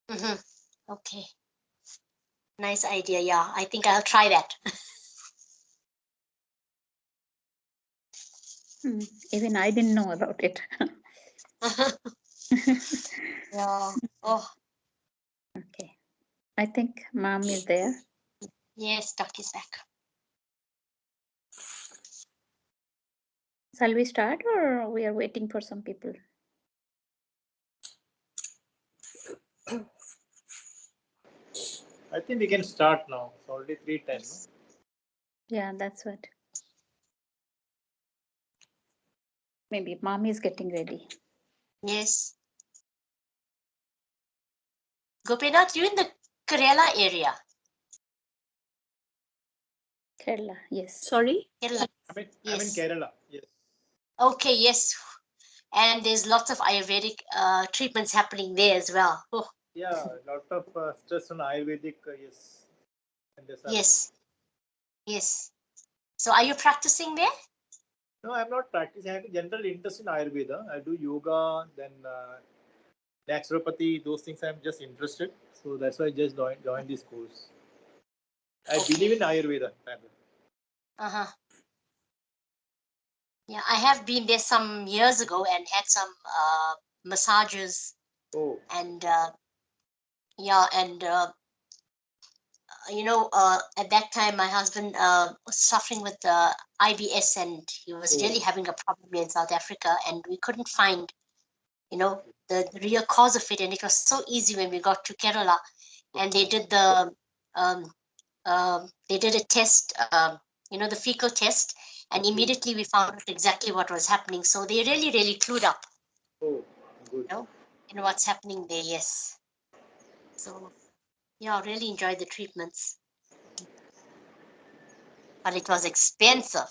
Okay. Nice idea. Yeah, I think I'll try that. Even I didn't know about it. Yeah. Oh, Okay. I think mom is there. yes, Duck is back. Shall we start or we are waiting for some people? I think we can start now. It's already 3:10. Yes. Yeah, that's what. Maybe mom is getting ready. Yes. Gopinath, you in the Kerala area? Kerala, yes. Sorry? Kerala. I'm in Yes. Kerala. Yes. Okay, yes. And there's lots of Ayurvedic treatments happening there as well. Oh, Yeah, a lot of stress on Ayurvedic. Yes. And this are yes. Yes. So are you practicing there? No, I'm not practicing. I have a general interest in Ayurveda. I do yoga, then naturopathy. Those things I'm just interested. So that's why I just joined this course. I Okay. believe in Ayurveda. Uh-huh. Yeah, I have been there some years ago and had some massages Oh, and yeah, and at that time my husband was suffering with IBS and he was Oh. really having a problem in South Africa and we couldn't find, the real cause of it. And it was so easy when we got to Kerala and they did a test, the fecal test, and immediately we found out exactly what was happening. So they really, really clued up, oh, good. In what's happening there. Yes. So yeah, really enjoyed the treatments, but it was expensive,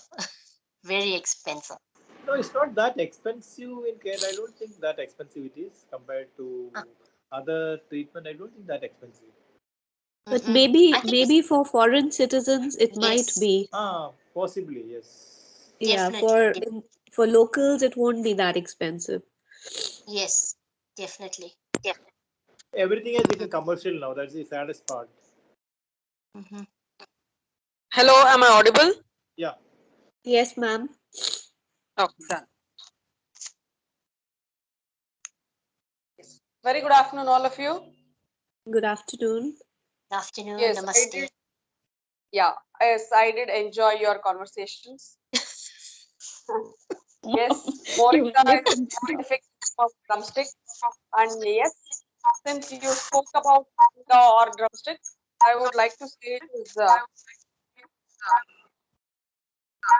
very expensive. No, it's not that expensive in Kerala. I don't think that expensive it is compared to other treatment. I don't think that expensive. But Mhm. maybe I think maybe for foreign citizens it might yes, be. Possibly, yes. Yeah, definitely. for locals it won't be that expensive. Yes, definitely. Everything has become commercial now. That's the saddest part. Mhm. Hello, am I audible? Yeah. Yes, ma'am. Oh, done. Very good afternoon, all of you. Good afternoon. Good afternoon. Yes, I Namaste. did. Yeah, yes, I did enjoy your conversations. Yes, moringa is a scientific form of drumstick, and yes, since you spoke about moringa or drumstick, I would like to say it is.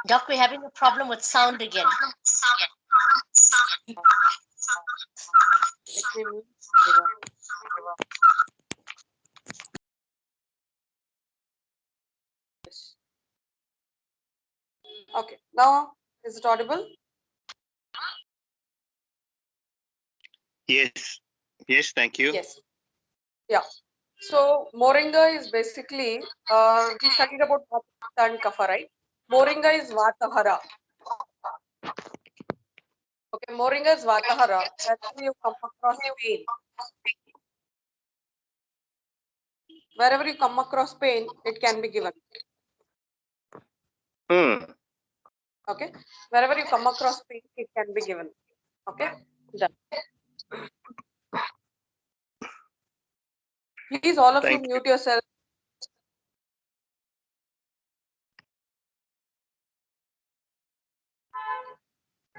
Doc, we're having a problem with sound again. Okay, now is it audible? Yes. Yes, thank you. Yes. Yeah. So moringa is basically we studied about Vata and Kapha, right? Moringa is Vatahara. Okay, moringa is Vatahara. Wherever you come across pain, wherever you come across pain, it can be given. Okay, wherever you come across pain, it can be given. Okay, done. Please, all of you Thank mute yourself.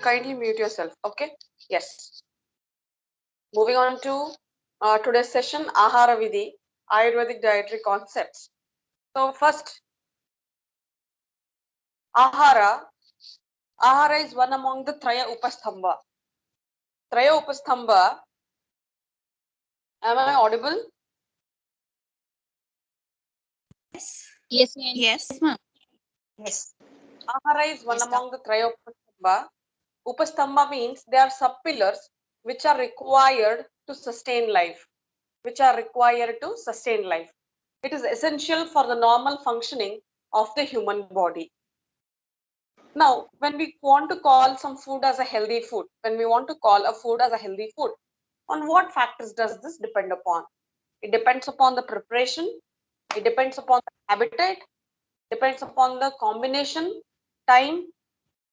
Kindly mute yourself. Okay. Yes. Moving on to today's session, Ahara Vidhi, Ayurvedic dietary concepts. So first, Ahara. Ahara is one among the Traya Upastambha. Traya Upastambha. Am I audible? Yes, yes, ma'am. Yes. Ahara is one Yes, among the Traya Upastambha. Upastambha means they are sub-pillars which are required to sustain life. It is essential for the normal functioning of the human body. Now, when we want to call some food as a healthy food, on what factors does this depend upon? It depends upon the preparation. It depends upon the habitat. Depends upon the combination, time,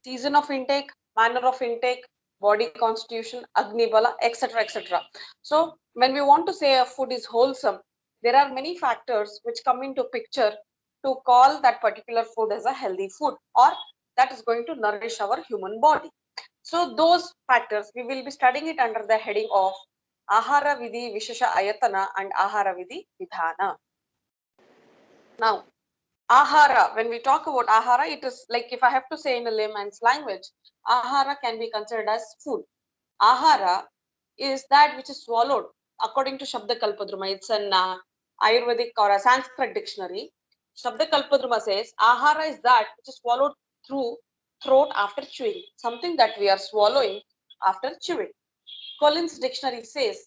season of intake, manner of intake, body constitution, Agni Bala, etc. etc. So when we want to say a food is wholesome, there are many factors which come into picture to call that particular food as a healthy food or that is going to nourish our human body. So those factors we will be studying it under the heading of Ahara Vidhi Vishesha Ayatana and Ahara Vidhi Vidhana. Now, Ahara, when we talk about Ahara, it is like if I have to say in a layman's language, Ahara can be considered as food. Ahara is that which is swallowed according to Shabda Kalpadruma. It's an Ayurvedic or a Sanskrit dictionary. Shabda Kalpadruma says Ahara is that which is swallowed through throat after chewing, something that we are swallowing after chewing. Collins dictionary says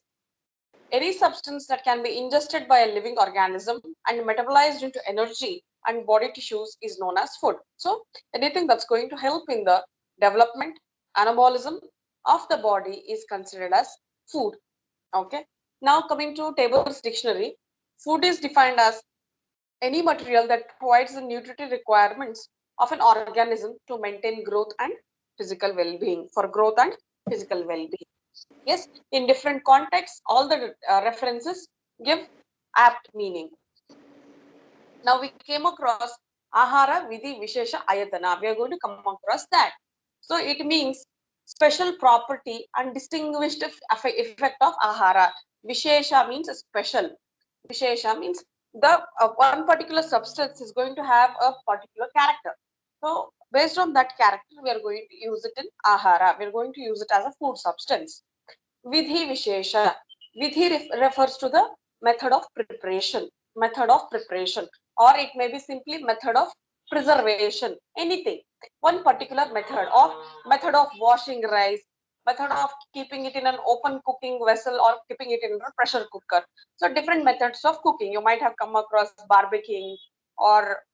any substance that can be ingested by a living organism and metabolized into energy and body tissues is known as food. So anything that's going to help in the development, anabolism of the body is considered as food. Okay. Now coming to Tabor's dictionary, food is defined as any material that provides the nutritive requirements of an organism to maintain growth and physical well-being, for growth and physical well-being. Yes, in different contexts, all the references give apt meaning. Now we came across Ahara Vidhi Vishesha Ayatana. We are going to come across that. So it means special property and distinguished effect of Ahara. Vishesha means special. Vishesha means the one particular substance is going to have a particular character. So based on that character, we are going to use it in Ahara. We are going to use it as a food substance. Vidhi Vishesha. Vidhi refers to the method of preparation. Method of preparation, or it may be simply method of preservation. Anything. One particular method of washing rice, method of keeping it in an open cooking vessel or keeping it in a pressure cooker. So different methods of cooking. You might have come across barbecuing or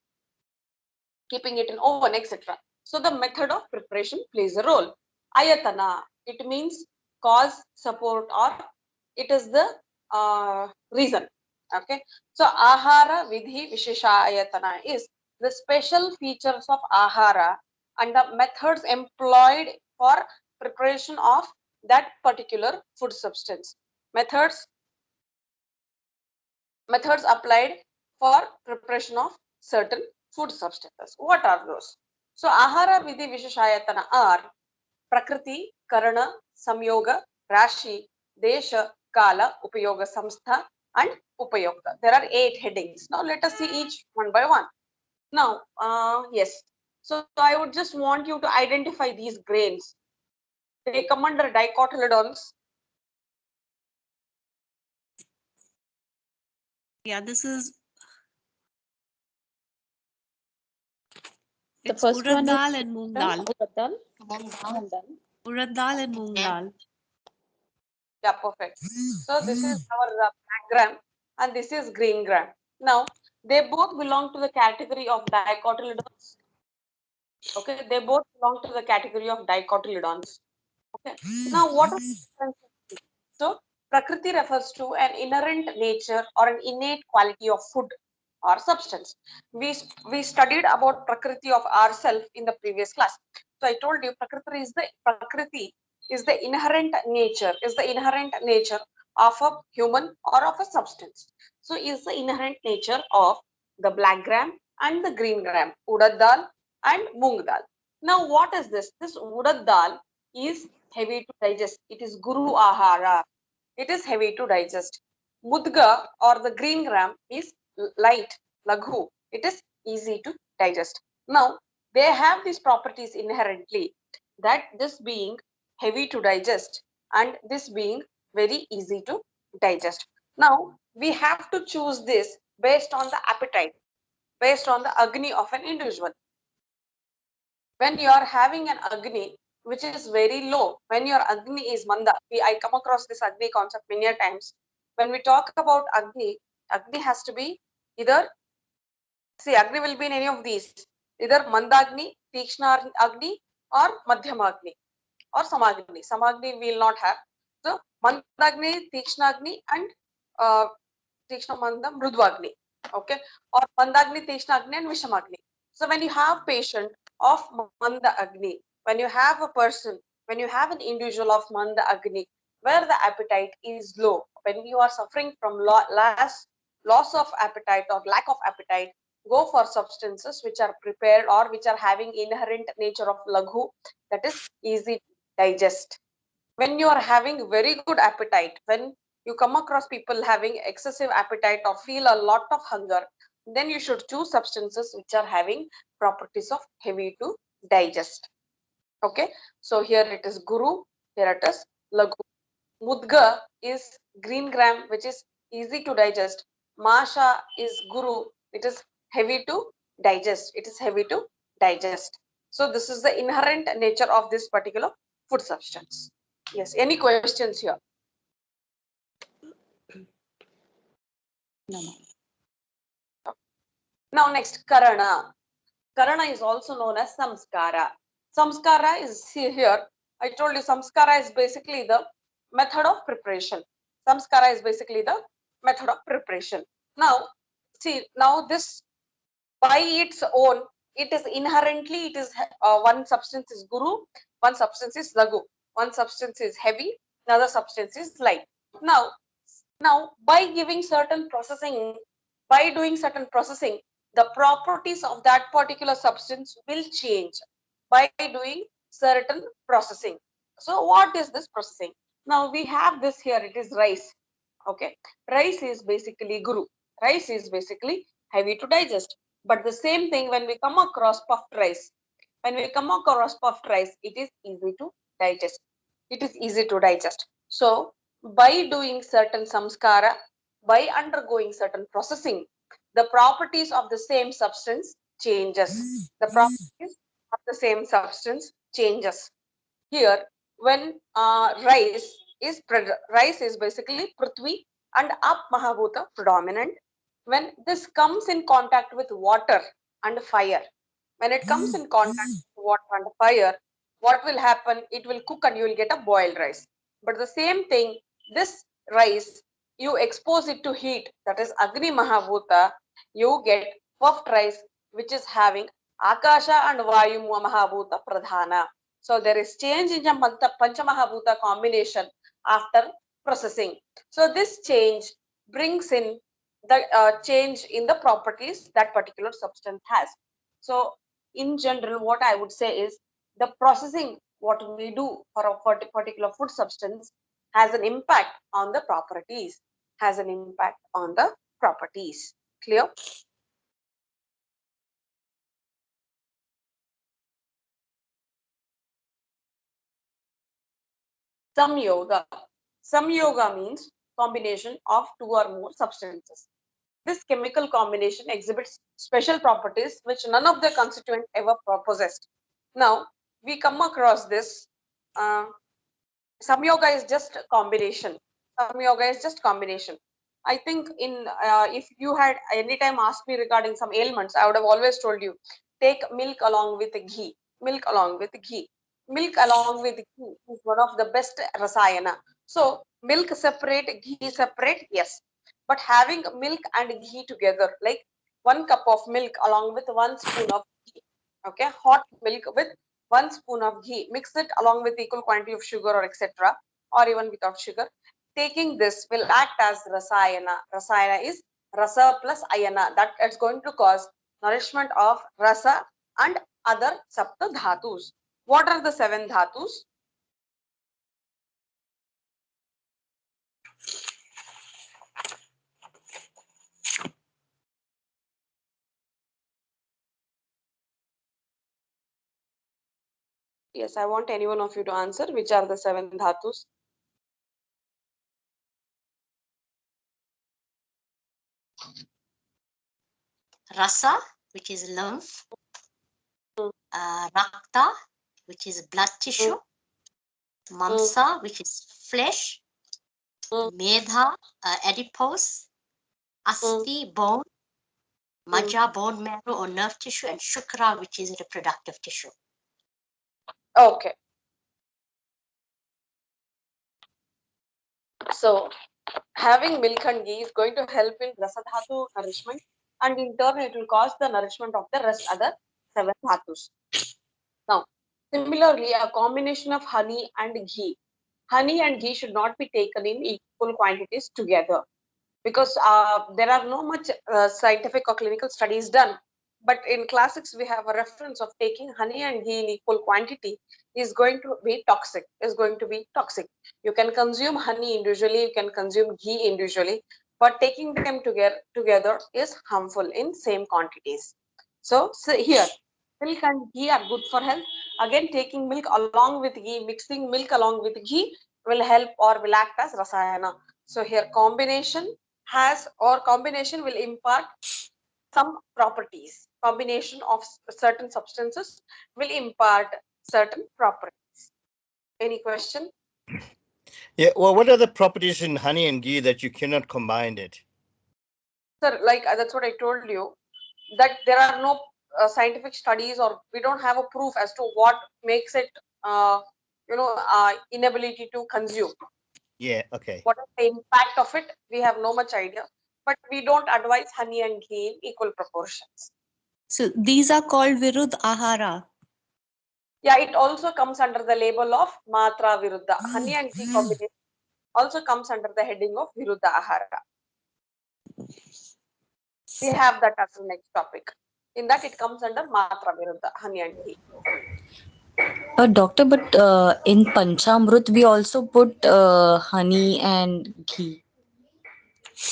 keeping it in oven, etc. So the method of preparation plays a role. Ayatana, it means cause, support, or it is the reason. Okay. So Ahara Vidhi Vishesha Ayatana is the special features of Ahara and the methods employed for preparation of that particular food substance. Methods applied for preparation of certain food substances. What are those? So Ahara Vidhi Visheshayatana are Prakriti, Karana, Samyoga, Rashi, Desha, Kala, Upayoga Samstha and Upayokta. There are 8 headings. Now let us see each one by one. Now, yes. So I would just want you to identify these grains. They come under dicotyledons. Yeah, this is The it's first urad one dal is and moong dal. urad dal. Moong dal. Moong dal. Urad dal and moong dal. Yeah, perfect. So this is our black gram and this is green gram. Now, they both belong to the category of dicotyledons. Okay, they both belong to the category of dicotyledons. Okay. Now, what are the differences? So, Prakriti refers to an inherent nature or an innate quality of food or substance. We studied about Prakriti of ourself in the previous class. So, I told you Prakriti is the inherent nature of a human or of a substance. So, is the inherent nature of the black gram and the green gram, urad dal and moong dal. Now, what is this? This urad dal is heavy to digest. It is Guru Ahara. It is heavy to digest. Mudga or the green gram is light, Laghu. It is easy to digest. Now, they have these properties inherently, that this being heavy to digest and this being very easy to digest. Now, we have to choose this based on the appetite, based on the Agni of an individual. When you are having an Agni which is very low, when your Agni is Manda, I come across this Agni concept many times. When we talk about Agni has to be either, see, Agni will be in any of these, either Mandagni, Tikshna Agni, or Madhyama Agni, or Samagni. Samagni we will not have. So Mandagni, Tikshna Agni, and Tikshna Manda Mrudvagni. Okay, or Mandagni, Tikshna Agni, and Vishamagni. So when you have patient of Manda Agni, when you have a person, when you have an individual of Manda Agni, where the appetite is low, when you are suffering from loss of appetite or lack of appetite, go for substances which are prepared or which are having inherent nature of laghu, that is easy to digest. When you are having very good appetite, when you come across people having excessive appetite or feel a lot of hunger, then you should choose substances which are having properties of heavy to digest. Okay, so here it is guru, here it is laghu. Mudga is green gram, which is easy to digest. Masha is guru, it is heavy to digest. It is heavy to digest. So this is the inherent nature of this particular food substance. Yes, any questions here? No. Now next, karana. Karana is also known as samskara. Samskara is here. I told you samskara is basically the method of preparation. Samskara is basically the method of preparation. Now, see, now this by its own, it is inherently, it is one substance is guru, one substance is laghu, one substance is heavy, another substance is light. Now by giving certain processing, by doing certain processing, the properties of that particular substance will change by doing certain processing. So what is this processing? Now we have this here, it is rice. Okay, rice is basically guru, rice is basically heavy to digest. But the same thing when we come across puffed rice, when we come across puffed rice, it is easy to digest. It is easy to digest. So by doing certain samskara, by undergoing certain processing, the properties of the same substance changes. The properties of the same substance changes. Here, when rice is basically Prithvi and Ap Mahabhuta predominant. When this comes in contact with water and fire, when it comes in contact with water and fire, what will happen? It will cook and you will get a boiled rice. But the same thing, this rice, you expose it to heat, that is Agni Mahabhuta, you get puffed rice, which is having Akasha and Vayu Mahabhuta Pradhana. So there is change in the Panchamahabhuta combination after processing. So this change brings in the change in the properties that particular substance has. So in general, what I would say is the processing, what we do for a particular food substance has an impact on the properties, has an impact on the properties. Clear? Samyoga. Samyoga means combination of two or more substances. This chemical combination exhibits special properties which none of the constituents ever possessed. Now, we come across this. Samyoga is just combination. Samyoga is just combination. I think in if you had any time asked me regarding some ailments, I would have always told you, take milk along with ghee. Milk along with ghee. Milk along with ghee is one of the best rasayana. So milk separate, ghee separate, yes. But having milk and ghee together, like 1 cup of milk along with 1 spoon of ghee, okay, hot milk with 1 spoon of ghee, mix it along with equal quantity of sugar or etc., or even without sugar. Taking this will act as rasayana. Rasayana is rasa plus ayana. That is going to cause nourishment of rasa and other sapta dhatus. What are the 7 dhatus? Yes, I want any one of you to answer. Which are the 7 dhatus? Rasa, which is lymph, Rakta, which is blood tissue, Mamsa, which is flesh, Medha, adipose, Asti, bone, Maja, bone marrow or nerve tissue, and Shukra, which is reproductive tissue. Okay. So having milk and ghee is going to help in rasadhatu nourishment, and in turn it will cause the nourishment of the rest other 7 dhatus. Now, similarly, a combination of honey and ghee. Honey and ghee should not be taken in equal quantities together, because there are no much scientific or clinical studies done. But in classics, we have a reference of taking honey and ghee in equal quantity is going to be toxic. You can consume honey individually, you can consume ghee individually, but taking them together is harmful in same quantities. So here, milk and ghee are good for health. Again, taking milk along with ghee, mixing milk along with ghee will help or will act as rasayana. So here combination will impart some properties. Combination of certain substances will impart certain properties. Any question? Yeah, well, what are the properties in honey and ghee that you cannot combine it? Sir, like that's what I told you, that there are no scientific studies, or we don't have a proof as to what makes it, inability to consume. Yeah, okay. What is the impact of it? We have no much idea, but we don't advise honey and ghee in equal proportions. So these are called Virudh Ahara. Yeah, it also comes under the label of Matra Viruddha. Honey and ghee combination also comes under the heading of Viruddha Ahara. We have that as the next topic. In that, it comes under Matra Viruddha, honey and ghee. Doctor, but in Panchamrut, we also put honey and ghee.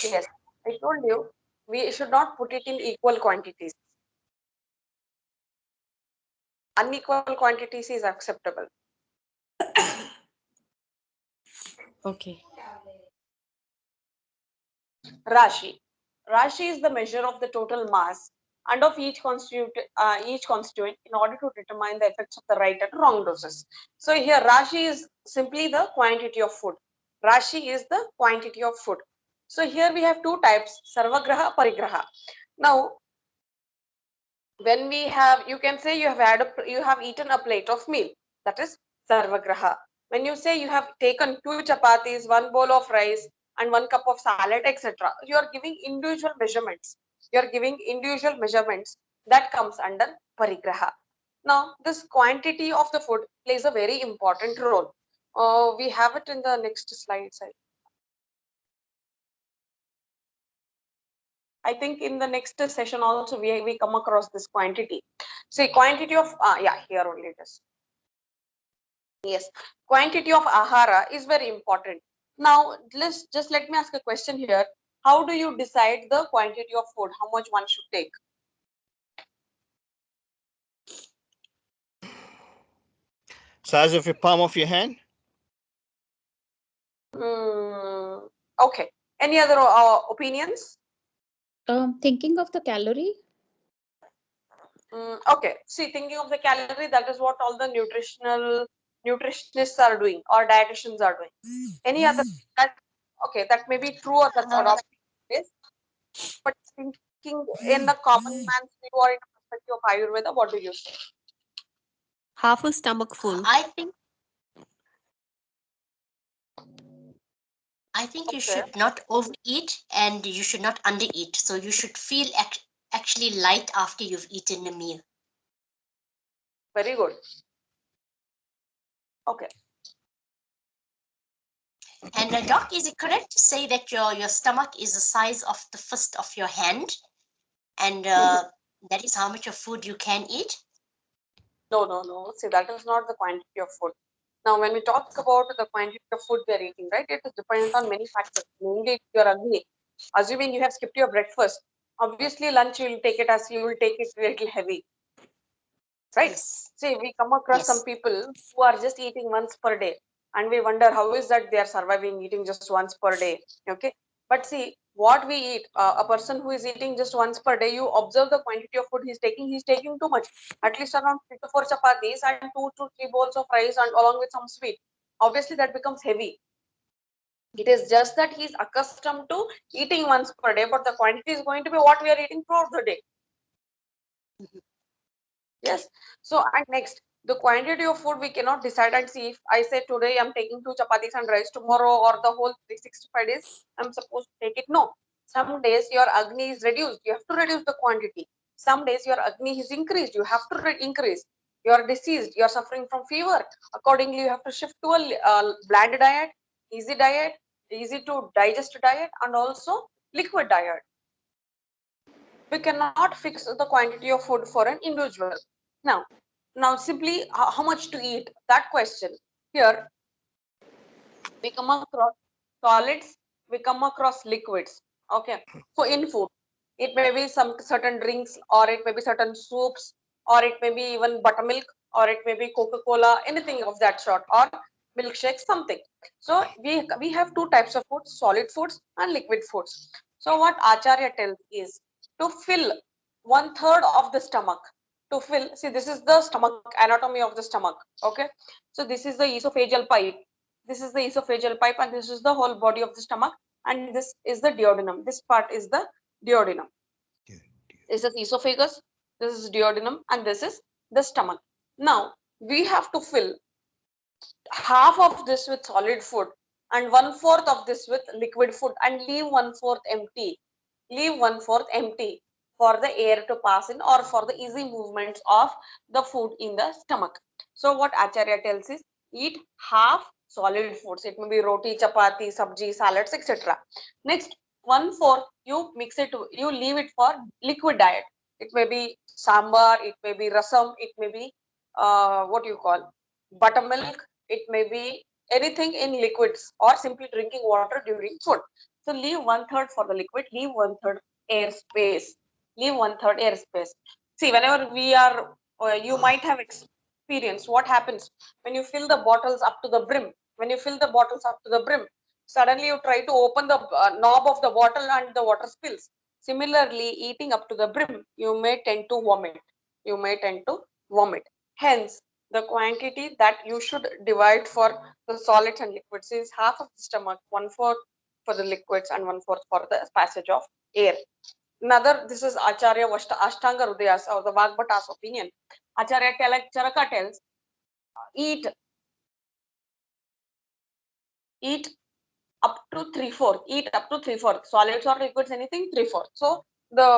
Yes, I told you, we should not put it in equal quantities. Unequal quantities is acceptable. Okay. Rashi. Rashi is the measure of the total mass and of each constituent in order to determine the effects of the right and wrong doses. So here Rashi is simply the quantity of food. Rashi is the quantity of food. So here we have two types, Sarvagraha, Parigraha. Now, when we have, you can say you have eaten a plate of meal, that is Sarvagraha. When you say you have taken 2 chapatis, 1 bowl of rice, and 1 cup of salad, etc., you are giving individual measurements. That comes under Parigraha. Now, this quantity of the food plays a very important role. We have it in the next slide. I think in the next session also we come across this quantity. See, quantity of, here only it is. Yes, quantity of ahara is very important. Now, let me ask a question here. How do you decide the quantity of food? How much one should take? Size of your palm of your hand? Okay. Any other opinions? Thinking of the calorie. Okay. See, thinking of the calorie, that is what all the nutritionists are doing or dietitians are doing. Any other? Okay, that may be true or that's adopted. But thinking in the common man's view or in the perspective of Ayurveda, what do you say? Half a stomach full. I think you should not overeat and you should not undereat. So you should feel actually light after you've eaten a meal. Very good. Okay. And Doc, is it correct to say that your stomach is the size of the fist of your hand, and that is how much of food you can eat? No. See, that is not the quantity of food. Now, when we talk about the quantity of food we are eating, right, it is dependent on many factors. Mainly, if you are ugly, assuming you have skipped your breakfast, obviously lunch you will take it a little heavy, right? Yes. See, we come across some people who are just eating once per day, and we wonder how is that they are surviving eating just once per day. Okay, but see what we eat. A person who is eating just once per day, you observe the quantity of food he's taking. He's taking too much, at least around 3 to 4 chapatis and 2 to 3 bowls of rice, and along with some sweet. Obviously, that becomes heavy. It is just that he's accustomed to eating once per day, but the quantity is going to be what we are eating throughout the day. Yes. So, and next, The quantity of food we cannot decide and see. If I say today I'm taking 2 chapatis and rice, tomorrow or the whole 365 days I'm supposed to take it. No. Some days your agni is reduced. You have to reduce the quantity. Some days your agni is increased. You have to increase. You are diseased. You are suffering from fever. Accordingly, you have to shift to a bland diet, easy to digest diet, and also liquid diet. We cannot fix the quantity of food for an individual. Now simply how much to eat, that question. Here we come across solids, we come across liquids. Okay, so in food it may be some certain drinks, or it may be certain soups, or it may be even buttermilk, or it may be Coca-Cola, anything of that sort, or milkshake, something. So we have two types of foods, solid foods and liquid foods. So what Acharya tells is to fill 1/3 of the stomach. To fill, see, this is the stomach, anatomy of the stomach. Okay, so this is the esophageal pipe, this is the esophageal pipe, and this is the whole body of the stomach, and this is the duodenum. This part is the duodenum. This is esophagus, this is duodenum, and this is the stomach. Now we have to fill half of this with solid food and 1/4 of this with liquid food, and leave 1/4 empty. Leave 1/4 empty for the air to pass in, or for the easy movements of the food in the stomach. So what Acharya tells is eat half solid foods. It may be roti, chapati, sabji, salads, etc. Next 1/4 you mix it, you leave it for liquid diet. It may be sambar, it may be rasam, it may be what you call buttermilk, it may be anything in liquids, or simply drinking water during food. So leave 1/3 for the liquid, leave 1/3 air space, leave 1/3 air space. See, whenever we are, you might have experienced what happens when you fill the bottles up to the brim. When you fill the bottles up to the brim, suddenly you try to open the knob of the bottle and the water spills. Similarly, eating up to the brim, you may tend to vomit. You may tend to vomit. Hence, the quantity that you should divide for the solids and liquids is half of the stomach, 1/4 for the liquids, and 1/4 for the passage of air. Another, this is Acharya Ashtanga Hridayas, or the Vagbhata's opinion. Acharya Charaka tells, eat up to 3/4, eat up to 3/4, solids or liquids, anything 3/4. So the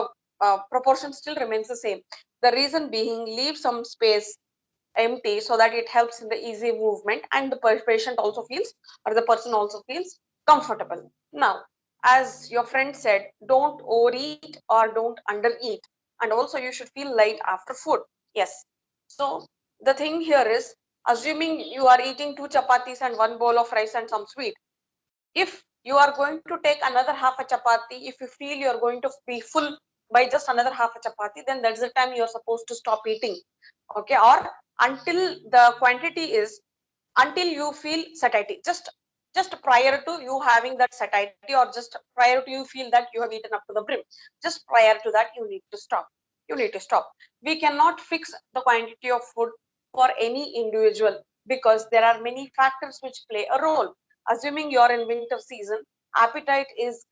proportion still remains the same. The reason being, leave some space empty so that it helps in the easy movement, and the patient also feels, or the person also feels comfortable. Now, as your friend said, don't overeat or don't undereat, and also you should feel light after food. Yes. So the thing here is, assuming you are eating 2 chapatis and 1 bowl of rice and some sweet, if you are going to take another half a chapati, if you feel you are going to be full by just another half a chapati, then that's the time you are supposed to stop eating. Okay, or until the quantity is, until you feel satiety, just prior to you having that satiety, or just prior to you feel that you have eaten up to the brim, just prior to that you need to stop. You need to stop. We cannot fix the quantity of food for any individual, because there are many factors which play a role. Assuming you are in winter season, appetite is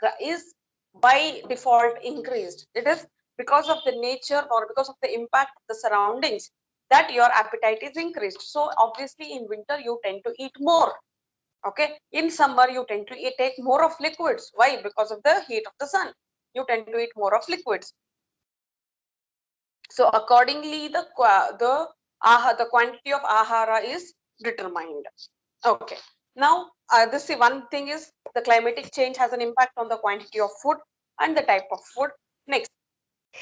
by default increased. It is because of the nature, or because of the impact of the surroundings, that your appetite is increased. So obviously in winter you tend to eat more. Okay, in summer you tend to take more of liquids. Why? Because of the heat of the sun, you tend to eat more of liquids. So accordingly the quantity of ahara is determined. Okay, now this one thing is, the climatic change has an impact on the quantity of food and the type of food. Next,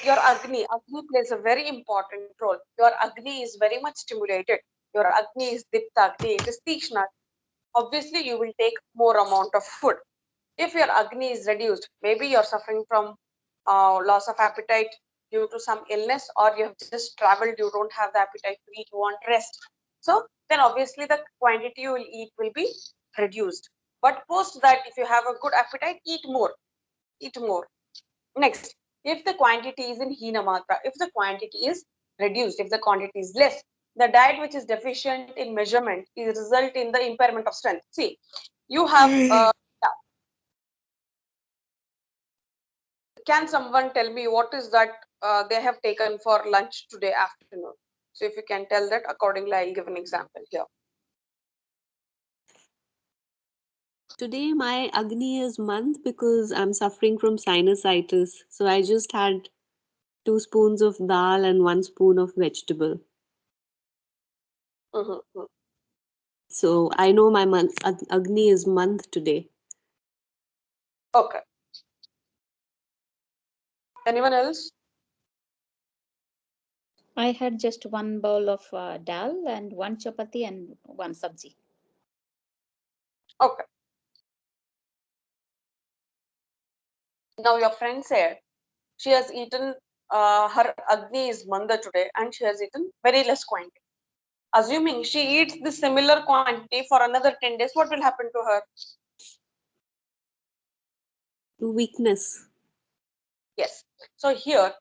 your agni plays a very important role. Your agni is very much stimulated. Your agni is dipta agni, it is tikshna. Obviously you will take more amount of food. If your agni is reduced, maybe you're suffering from loss of appetite due to some illness, or you have just traveled, you don't have the appetite to eat, you want rest, so then obviously the quantity you will eat will be reduced. But post that, if you have a good appetite, eat more, eat more. Next, if the quantity is in Hinamatra, if the quantity is reduced, if the quantity is less, the diet which is deficient in measurement is result in the impairment of strength. See, you have can someone tell me what is that they have taken for lunch today afternoon? So if you can tell that accordingly, I'll give an example here. Today my Agni is month because I'm suffering from sinusitis. So I just had 2 spoons of dal and 1 spoon of vegetable. Mhm. So I know my Agni is month today. Okay. Anyone else? I had just one bowl of dal and one chapati and one sabji. Okay. Now your friend said she has eaten her Agni is Manda today and she has eaten very less quantity. Assuming she eats the similar quantity for another 10 days, what will happen to her? Weakness. Yes. So here,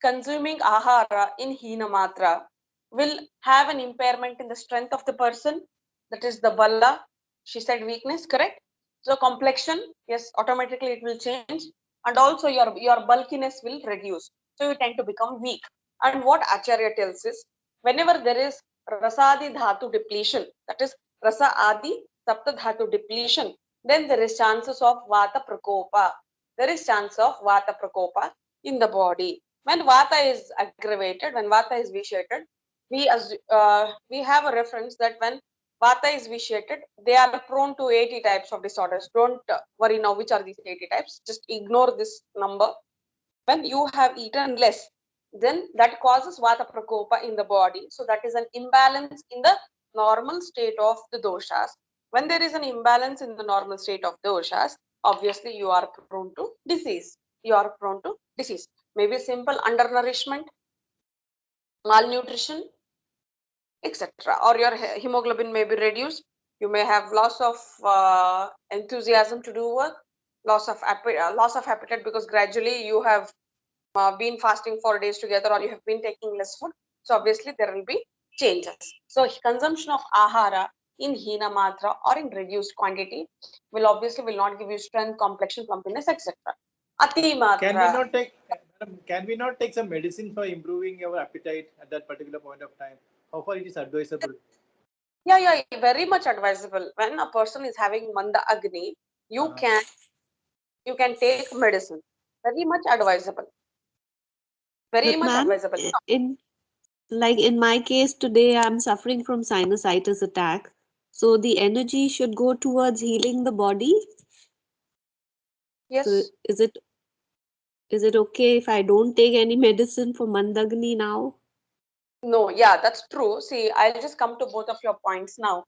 consuming ahara in hina matra will have an impairment in the strength of the person. That is the balla. She said weakness, correct? So complexion, yes, automatically it will change, and also your bulkiness will reduce. So you tend to become weak. And what Acharya tells is, whenever there is rasadi dhatu depletion, that is rasa adi sapta dhatu depletion, then there is chances of vata prakopa. There is chance of vata prakopa in the body. When vata is aggravated, when vata is vitiated, we have a reference that when vata is vitiated, they are prone to 80 types of disorders. Don't worry now which are these 80 types. Just ignore this number. When you have eaten less, then that causes vata prakopa in the body. So that is an imbalance in the normal state of the doshas. When there is an imbalance in the normal state of doshas, obviously you are prone to disease. You are prone to disease. Maybe simple undernourishment, malnutrition, etc. Or your hemoglobin may be reduced. You may have loss of enthusiasm to do work, loss of appetite because gradually you have been fasting for days together, or you have been taking less food. So obviously there will be changes. So consumption of ahara in hina matra or in reduced quantity will not give you strength, complexion, plumpiness, etc. Ati matra. Can we not take some medicine for improving your appetite at that particular point of time? How far it is advisable? Yeah, very much advisable. When a person is having manda agni, you can take medicine. Very much advisable. Very But much ma'am, advisable. in my case today, I'm suffering from sinusitis attack. So the energy should go towards healing the body. Yes. So is it okay if I don't take any medicine for Mandagni now? No, yeah, that's true. See, I'll just come to both of your points now.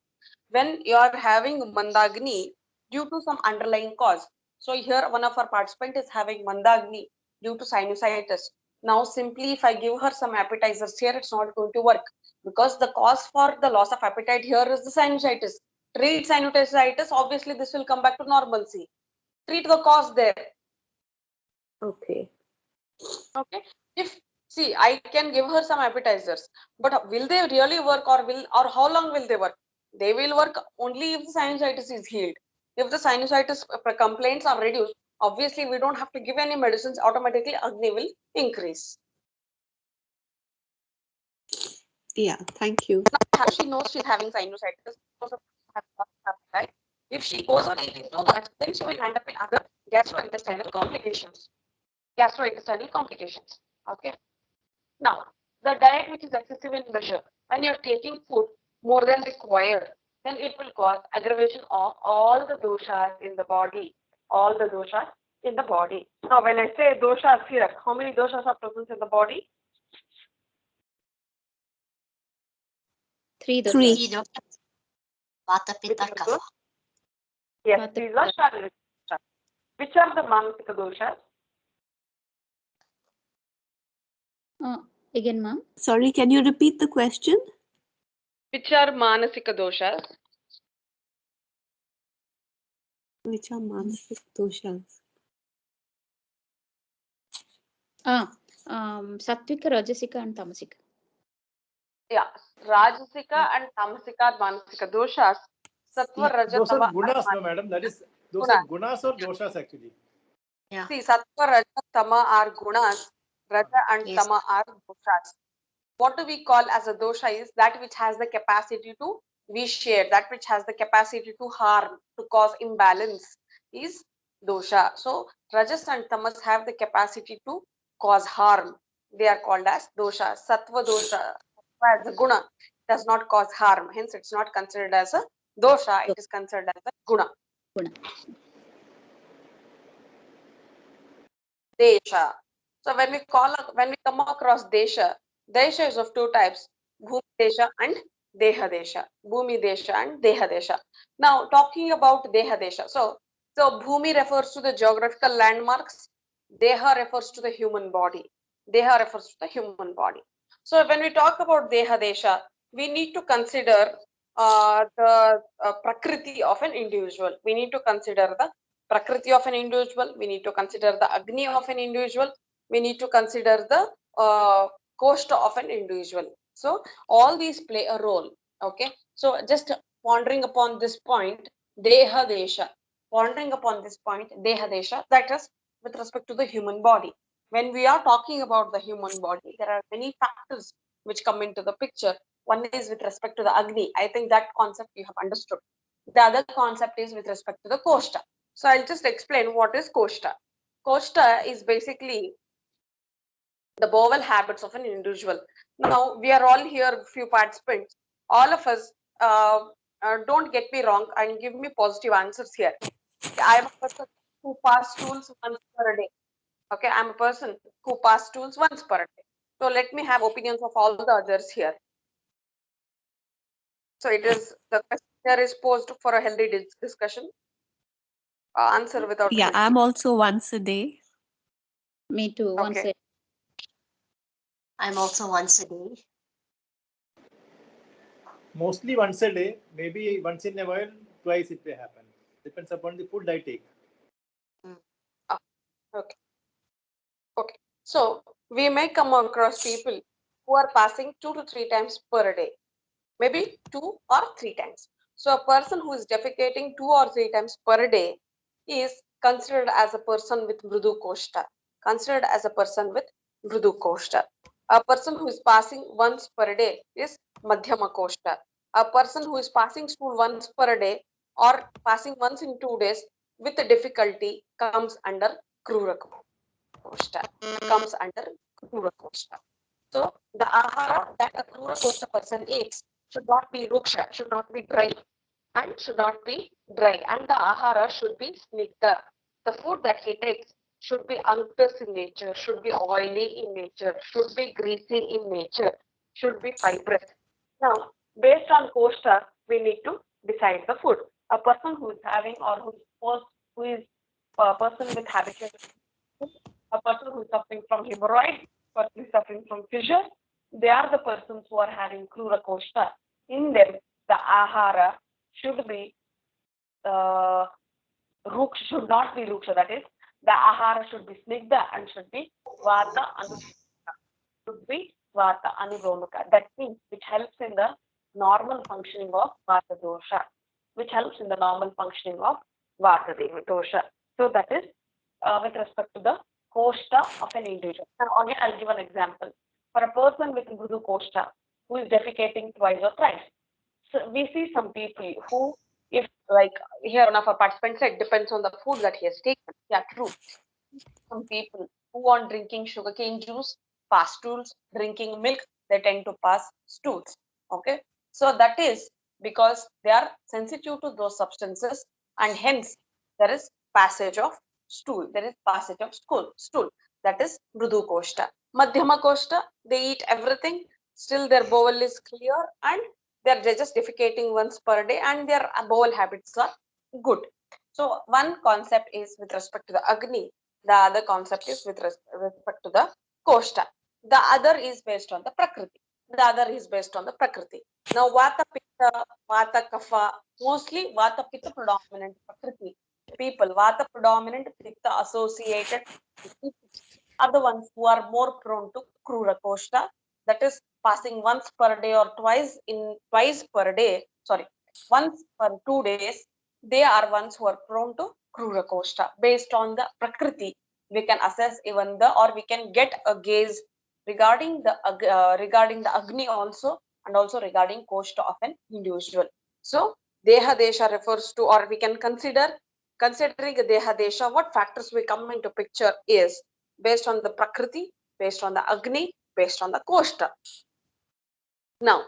When you are having mandagni due to some underlying cause. So here one of our participants is having mandagni due to sinusitis. Now simply if I give her some appetizers here, it's not going to work because the cause for the loss of appetite here is the sinusitis. Treat sinusitis, obviously this will come back to normalcy. Treat the cause there. Okay. Okay. If see, I can give her some appetizers, but will they really work, or how long will they work? They will work only if the sinusitis is healed. If the sinusitis complaints are reduced, obviously we don't have to give any medicines. Automatically, Agni will increase. Yeah, thank you. Now, she knows she's having sinusitis because of appetite. If she goes on eating too much, then she will end up in other gastrointestinal complications. Okay. Now, the diet which is excessive in measure, when you're taking food more than required, then it will cause aggravation of all the doshas in the body. All the doshas in the body. Now, when I say doshas here, how many doshas are present in the body? Three Three. dosas. Vata, Pitta, Kapha. Yes, Vata, these are Sharirika doshas. Which are the Manasika doshas? Again, ma'am. Sorry, can you repeat the question? Which are Manasika doshas? Which are Manasik doshas? Sattvika, Rajasika, and Tamasika. Yeah, Rajasika and Tamasika are Manasika doshas. Sattva, Raja, Those are Tama gunas, are no, madam. Those gunas. are gunas or doshas actually. Yeah. See, Sattva, Raja, Tama are gunas. Raja and Yes. Tama are doshas. what do we call as a dosha is that which has the capacity to vitiate, that which has the capacity to harm, to cause imbalance is dosha. So rajas and tamas have the capacity to cause harm. They are called as dosha. Sattva dosha as a guna does not cause harm. Hence, it's not considered as a dosha. It is considered as a guna. Guna. Desha. So when we come across desha, desha is of two types: bhumi desha and deha desha. Bhumi desha and deha desha. Now talking about deha desha. So bhumi refers to the geographical landmarks. Deha refers to the human body. Deha refers to the human body. So when we talk about deha desha, we need to consider the prakriti of an individual. We need to consider the prakriti of an individual. We need to consider the agni of an individual. We need to consider the koshta of an individual. So all these play a role. Okay. So just pondering upon this point, deha desha. Pondering upon this point, deha desha. That is with respect to the human body. When we are talking about the human body, there are many factors which come into the picture. One is with respect to the agni. I think that concept you have understood. The other concept is with respect to the koshta. So I'll just explain what is koshta. Koshta is basically the bowel habits of an individual. Now we are all here, few participants. All of us, don't get me wrong and give me positive answers here. I am a person who pass stools once per day. Okay, I'm a person who pass stools once per day. So let me have opinions of all the others here. So it is the question here is posed for a healthy discussion. Answer without Yeah, hesitation. I'm also once a day. Me too. Once Okay. I'm also once a day. Mostly once a day, maybe once in a while, twice it may happen. Depends upon the food I take. Okay. Okay. So we may come across people who are passing 2 to 3 times per day, maybe 2 or 3 times. So a person who is defecating 2 or 3 times per day is considered as a person with mrudu koshta. Considered as a person with mrudu koshta. A person who is passing once per day is madhyama koshta. A person who is passing stool once per day or passing once in 2 days with difficulty comes under krura koshta. Comes under krura koshta. So the ahara that a krura koshta person eats should not be ruksha, should not be dry, and should not be dry. And the ahara should be snigdha. The food that he takes should be unctuous in nature, should be oily in nature, should be greasy in nature, should be fibrous. Now, based on koshta, we need to decide the food. A person who is having or who is a person with habitual, a person who is suffering from hemorrhoid, person who is suffering from fissure, they are the persons who are having krura koshta. In them, the ahara should be should not be ruksha. That is, the ahara should be snigdha and should be vata anubhomukha. Should be vata anubhomukha. That means which helps in the normal functioning of vata dosha. Which helps in the normal functioning of vata dosha. So that is with respect to the koshta of an individual. Now again, I'll give an example. For a person with mrudu koshta who is defecating twice or thrice, so we see some people who, if like here one of our participants said, depends on the food that he has taken. Yeah, true. Some people who are drinking sugarcane juice pass stools, drinking milk, they tend to pass stools. Okay, so that is because they are sensitive to those substances, and hence there is passage of stool. There is passage of stool. That is mrudu koshta. Madhyama koshta, they eat everything, still their bowel is clear, and they're just defecating once per day, and their bowel habits are good. So one concept is with respect to the agni, the other concept is with respect to the koshta. The other is based on the prakriti. The other is based on the prakriti. Now vata pitta, vata kapha, mostly vata pitta predominant prakriti people, vata predominant pitta associated people are the ones who are more prone to krura koshta, that is passing once per day or twice per day, sorry, once per 2 days. They are ones who are prone to krura koshta. Based on the prakriti, we can assess even the, or we can get a gaze regarding the Agni also, and also regarding Koshta of an individual. So Deha Desha refers to, or we can considering Deha Desha, what factors will come into picture is based on the Prakriti, based on the Agni, based on the Koshta. Now,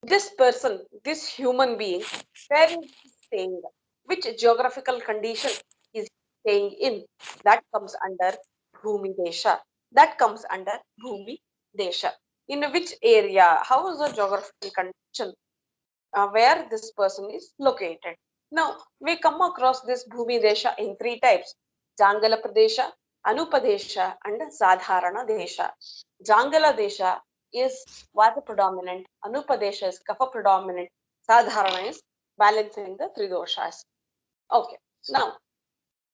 this person, this human being, where is he staying? Which geographical condition is he staying in? That comes under Bhumi Desha. That comes under Bhumi Desha. In which area? How is the geographical condition where this person is located? Now, we come across this Bhumi Desha in three types: Jangala Pradesha, Anupadesha, and Sadharana Desha. Jangala Desha is Vata predominant, Anupadesha is Kapha predominant, Sadharana is balancing the three doshas. Okay, now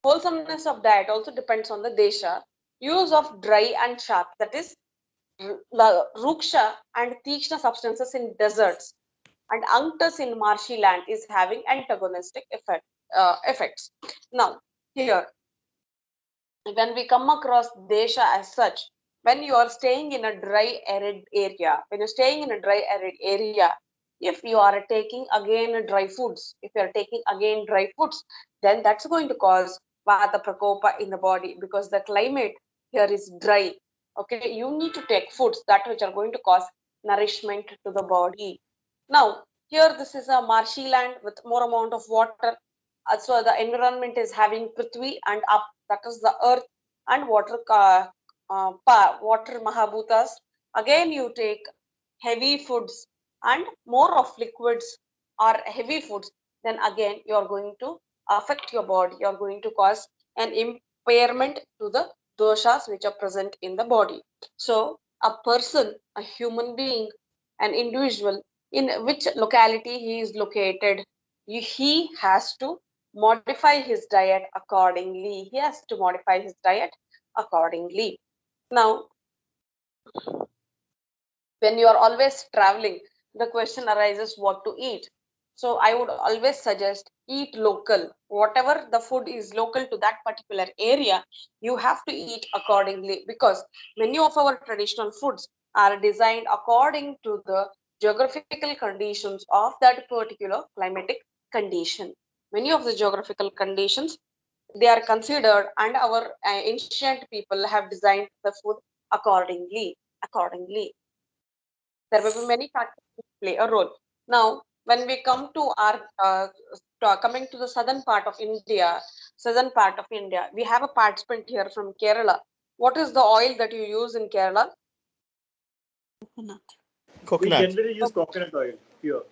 wholesomeness of diet also depends on the desha. Use of dry and sharp, that is ruksha and tikshna substances in deserts and unctus in marshy land is having antagonistic effects. Now, here, when we come across desha as such, when you are staying in a dry arid area, when you're staying in a dry arid area, if you are taking again dry foods, if you are taking again dry foods, then that's going to cause vata prakopa in the body, because the climate here is dry. Okay, you need to take foods that which are going to cause nourishment to the body. Now, here this is a marshy land with more amount of water. So the environment is having prithvi and up, that is the earth, and water, water mahabhutas. Again, you take heavy foods and more of liquids or heavy foods, then again you are going to affect your body. You are going to cause an impairment to the doshas which are present in the body. So a person, a human being, an individual, in which locality he is located, he has to modify his diet accordingly. He has to modify his diet accordingly. Now, when you are always traveling, the question arises what to eat. So I would always suggest eat local. Whatever the food is local to that particular area, you have to eat accordingly, because many of our traditional foods are designed according to the geographical conditions of that particular climatic condition. Many of the geographical conditions, they are considered, and our ancient people have designed the food accordingly. There will be many factors which play a role. Now, when we come to our coming to the southern part of India, we have a participant here from Kerala. What is the oil that you use in Kerala? Coconut. We Coconut. generally use coconut oil, pure.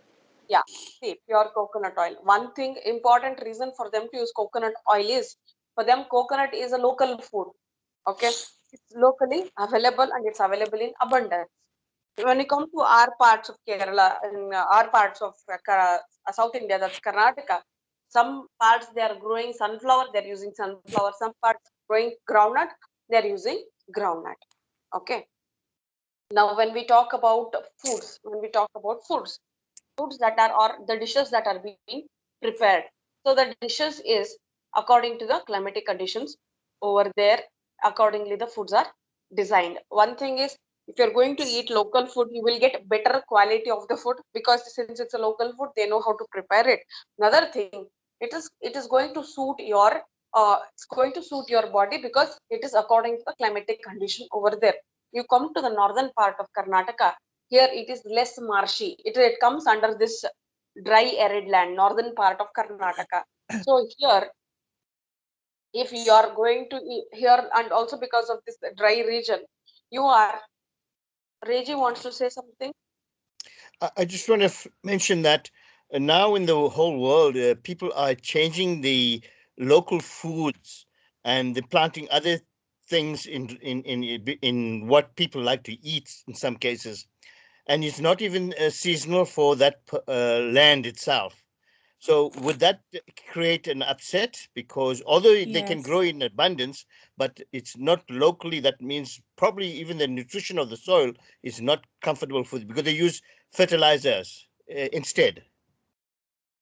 Yeah, see, pure coconut oil. One thing, important reason for them to use coconut oil is, for them coconut is a local food. Okay, it's locally available and it's available in abundance. When you come to our parts of Kerala, in our parts of South India, that's Karnataka, some parts they are growing sunflower, they're using sunflower. Some parts growing groundnut, they're using groundnut. Okay. Now, when we talk about foods that are, or the dishes that are being prepared. So the dishes is according to the climatic conditions over there. Accordingly, the foods are designed. One thing is, if you're going to eat local food, you will get better quality of the food, because since it's a local food, they know how to prepare it. Another thing, it is going to suit your body, because it is according to the climatic condition over there. You come to the northern part of Karnataka, here it is less marshy. It comes under this dry arid land, northern part of Karnataka. So here, if you are going to eat here, and also because of this dry region, you are, Reji wants to say something. I just want to mention that now in the whole world, people are changing the local foods and they're planting other things in what people like to eat in some cases, and it's not even seasonal for that land itself. So would that create an upset? Because although they can Yes. grow in abundance, but it's not locally, that means probably even the nutrition of the soil is not comfortable for because they use fertilizers instead.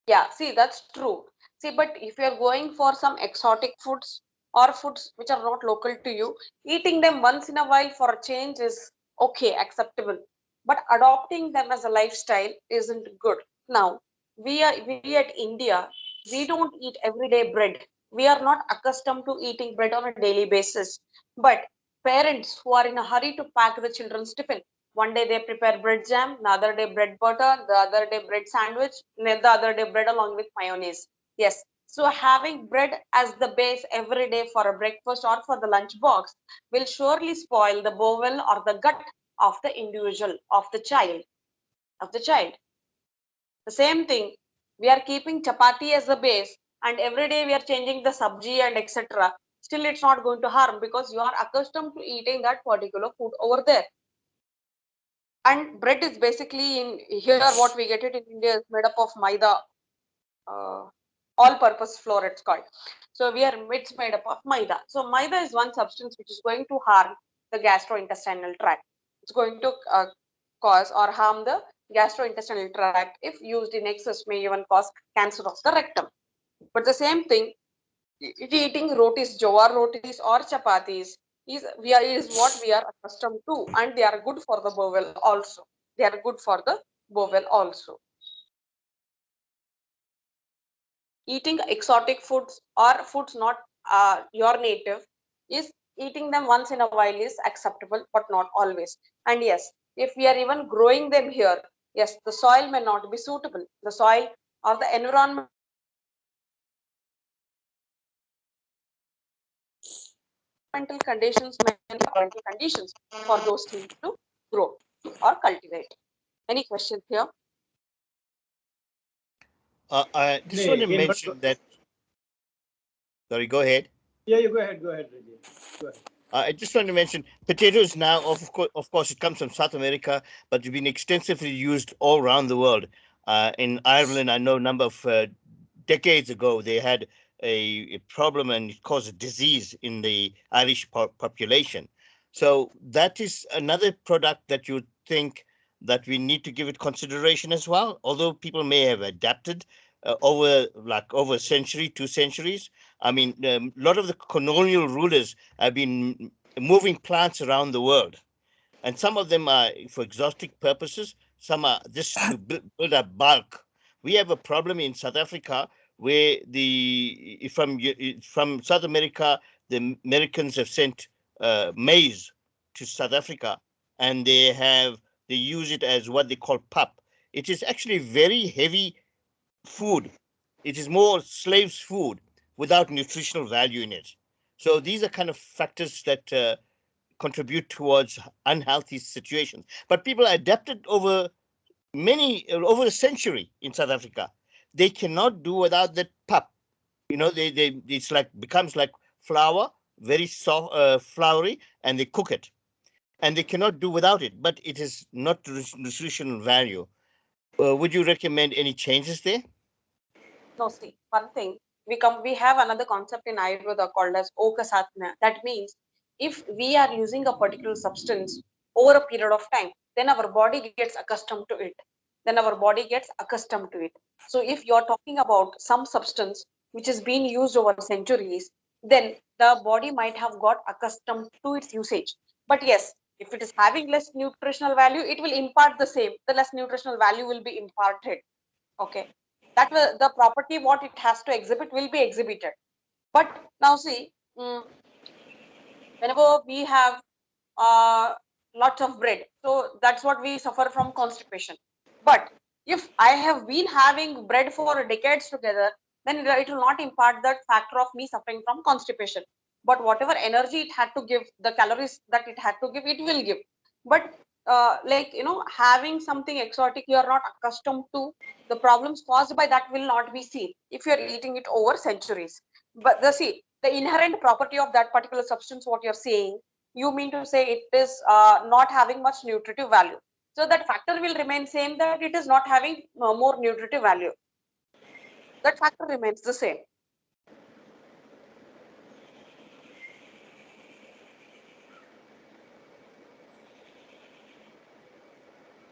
Yeah, see, that's true. See, but if you're going for some exotic foods or foods which are not local to you, eating them once in a while for a change is okay, acceptable. But adopting them as a lifestyle isn't good. Now, we at India, we don't eat everyday bread. We are not accustomed to eating bread on a daily basis. But parents who are in a hurry to pack the children's tiffin, one day they prepare bread jam, the other day bread butter, the other day bread sandwich, the other day bread along with mayonnaise. Yes. So having bread as the base every day for a breakfast or for the lunch box will surely spoil the bowel or the gut of the individual, of the child. The same thing, we are keeping chapati as the base, and every day we are changing the sabji and etc. Still, it's not going to harm because you are accustomed to eating that particular food over there. And bread is basically in here what we get it in India is made up of maida, uh, all-purpose flour it's called. So it's made up of maida. So maida is one substance which is going to harm the gastrointestinal tract. It's going to cause or harm the gastrointestinal tract. If used in excess, may even cause cancer of the rectum. But the same thing, eating rotis, jowar rotis or chapatis is what we are accustomed to, and they are good for the bowel also. They are good for the bowel also. Eating exotic foods or foods not your native is eating them once in a while is acceptable, but not always. And yes, if we are even growing them here, yes, the soil may not be suitable. The soil or the environmental conditions may be parental conditions for those things to grow or cultivate. Any questions here? I just No, want to again, but mention that. Sorry, go ahead. yeah, you go ahead, Reggie. Go ahead. I just want to mention potatoes now. Of course, it comes from South America, but it's been extensively used all around the world. In Ireland, I know a number of decades ago they had a problem and it caused a disease in the Irish population. So that is another product that you would think that we need to give it consideration as well. Although people may have adapted over a century, 2 centuries. I mean, a lot of the colonial rulers have been moving plants around the world, and some of them are for exotic purposes, some are just to build up bulk. We have a problem in South Africa where from South America, the Americans have sent maize to South Africa, and they use it as what they call pap. It is actually very heavy food. It is more slaves' food without nutritional value in it. So these are kind of factors that contribute towards unhealthy situations. But people adapted over a century in South Africa. They cannot do without that pap. They it's like becomes like flour, very soft, floury, and they cook it, and they cannot do without it. But it is not nutritional value. Would you recommend any changes there? No, see, one thing, we have another concept in Ayurveda called as okasatna. That means if we are using a particular substance over a period of time, then our body gets accustomed to it. Then our body gets accustomed to it. So if you're talking about some substance which has been used over centuries, then the body might have got accustomed to its usage. But yes, if it is having less nutritional value, it will impart the same. The less nutritional value will be imparted. Okay, that will the property what it has to exhibit will be exhibited. But now see, whenever we have uh, lots of bread, so that's what we suffer from constipation. But if I have been having bread for decades together, then it will not impart that factor of me suffering from constipation. But whatever energy it had to give, the calories that it had to give, it will give. But like having something exotic you are not accustomed to, the problems caused by that will not be seen if you are eating it over centuries. But the inherent property of that particular substance, what you're saying, you mean to say it is not having much nutritive value. So that factor will remain same, that it is not having more nutritive value. That factor remains the same.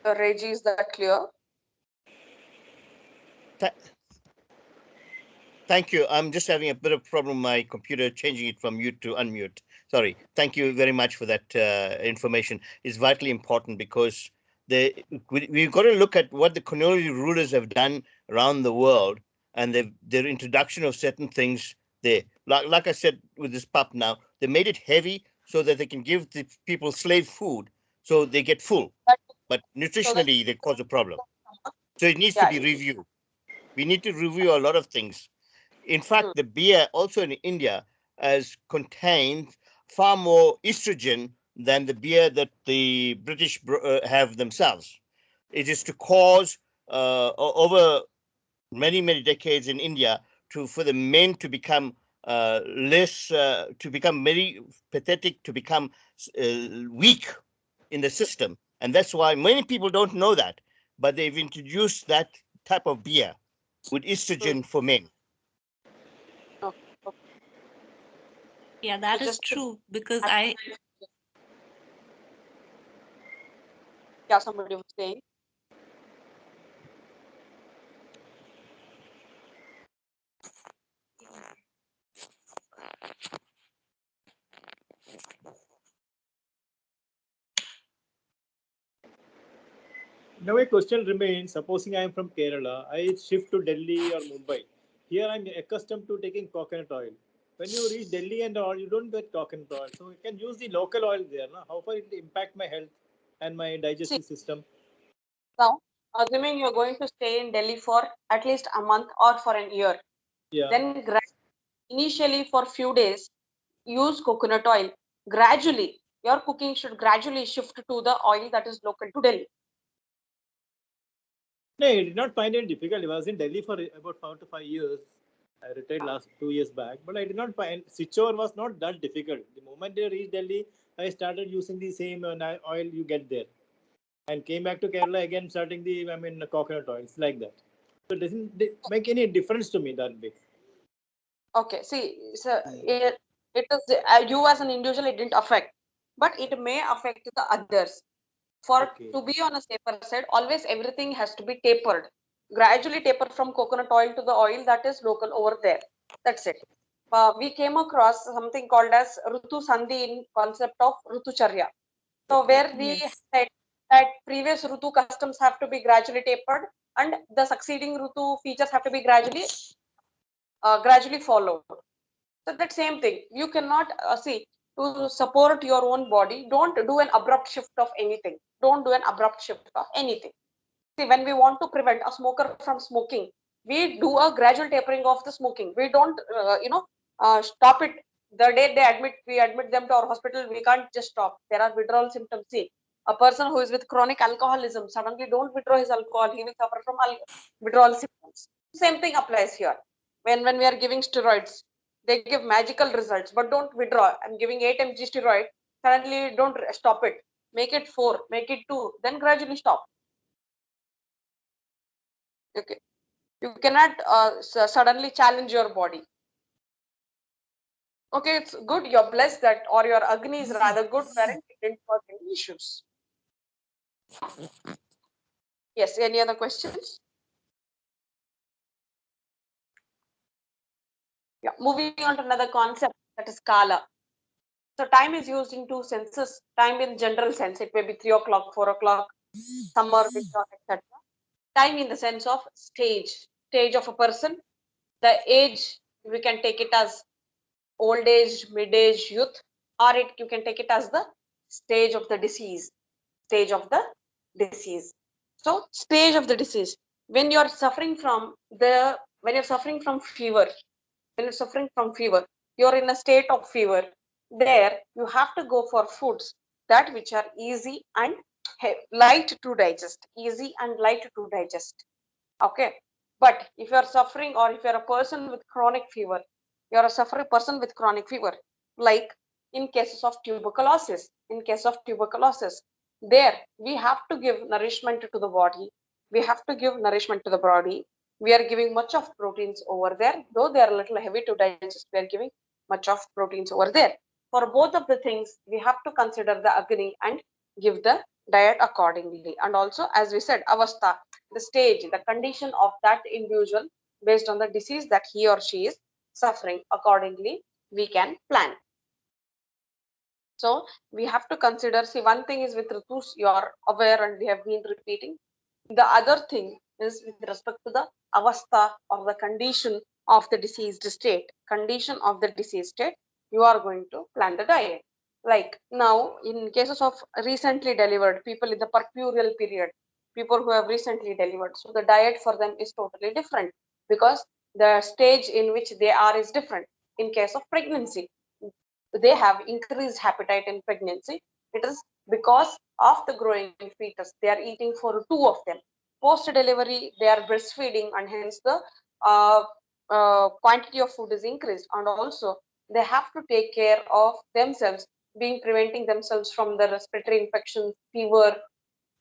Reggie, is that clear? Th- Thank you. I'm just having a bit of problem with my computer, changing it from mute to unmute. Sorry. Thank you very much for that information. It's vitally important because we've got to look at what the colonial rulers have done around the world and their introduction of certain things there. Like I said with this pup now, they made it heavy so that they can give the people slave food so they get full. But nutritionally, they cause a problem. So it needs to be reviewed. We need to review a lot of things. In fact, the beer also in India has contained far more estrogen than the beer that the British have themselves. It is to cause over many decades in India for the men to become less, to become very pathetic, to become weak in the system, and that's why many people don't know that. But they've introduced that type of beer with estrogen for men. Yeah, that is true because Yeah, somebody was saying. Now a question remains, supposing I am from Kerala, I shift to Delhi or Mumbai. Here I am accustomed to taking coconut oil. When you reach Delhi and all, you don't get coconut oil. So you can use the local oil there. No? How far it will impact my health and my digestive system? Now, assuming you're going to stay in Delhi for at least a month or for an year, Yeah. then initially for few days, use coconut oil. Gradually, your cooking should gradually shift to the oil that is local to Delhi. No, I did not find it difficult. I was in Delhi for about 4 to 5 years. I retired last 2 years back, but I did not find switchover was not that difficult. The moment I reached Delhi, I started using the same oil you get there, and came back to Kerala again, starting the coconut oil. It's like that. So it doesn't make any difference to me that way. Okay, see, so it is you as an individual, it didn't affect, but it may affect the others. For Okay. to be on a safer side, always everything has to be tapered. Gradually taper from coconut oil to the oil that is local over there. That's it. We came across something called as Rutu Sandhi in concept of Rutu Charya. So Okay. where we said that previous Rutu customs have to be gradually tapered and the succeeding Rutu features have to be gradually followed. So that same thing, you cannot see to support your own body. Don't do an abrupt shift of anything. Don't do an abrupt shift of anything. See, when we want to prevent a smoker from smoking, we do a gradual tapering of the smoking. We don't, stop it the day they admit. We admit them to our hospital. We can't just stop. There are withdrawal symptoms. See, a person who is with chronic alcoholism suddenly don't withdraw his alcohol. He will suffer from withdrawal symptoms. Same thing applies here. When we are giving steroids, they give magical results, but don't withdraw. I'm giving 8 mg steroid. Suddenly don't stop it. Make it 4, make it 2, then gradually stop. Okay, you cannot suddenly challenge your body. Okay, it's good, you're blessed that, or your Agni is rather good, wherein it didn't cause any issues. Yes, any other questions? Yeah, moving on to another concept, that is Kala. So time is used in two senses. Time in general sense, it may be 3 o'clock, 4 o'clock, summer, winter, etc. Time in the sense of stage of a person, the age, we can take it as old age, mid age, youth, or you can take it as the stage of the disease. Stage of the disease. So stage of the disease. When you're suffering from fever, when you're suffering from fever, you're in a state of fever. There, you have to go for foods that which are easy and light to digest. Easy and light to digest. Okay, but if you are suffering, or if you are a person with chronic fever, you are a suffering person with chronic fever, like in cases of tuberculosis, there we have to give nourishment to the body. We have to give nourishment to the body. We are giving much of proteins over there, though they are a little heavy to digest. We are giving much of proteins over there. For both of the things, we have to consider the Agni and give the diet accordingly. And also, as we said, avastha, the stage, the condition of that individual based on the disease that he or she is suffering. Accordingly, we can plan. So we have to consider, see, one thing is with Ritus, you are aware and we have been repeating. The other thing is with respect to the avastha or the condition of the diseased state. Condition of the diseased state, you are going to plan the diet. Like now, in cases of recently delivered people in the puerperal period, people who have recently delivered, so the diet for them is totally different because the stage in which they are is different. In case of pregnancy, they have increased appetite in pregnancy. It is because of the growing fetus. They are eating for two of them. Post delivery, they are breastfeeding, and hence the quantity of food is increased. And also, they have to take care of themselves, being preventing themselves from the respiratory infections, fever,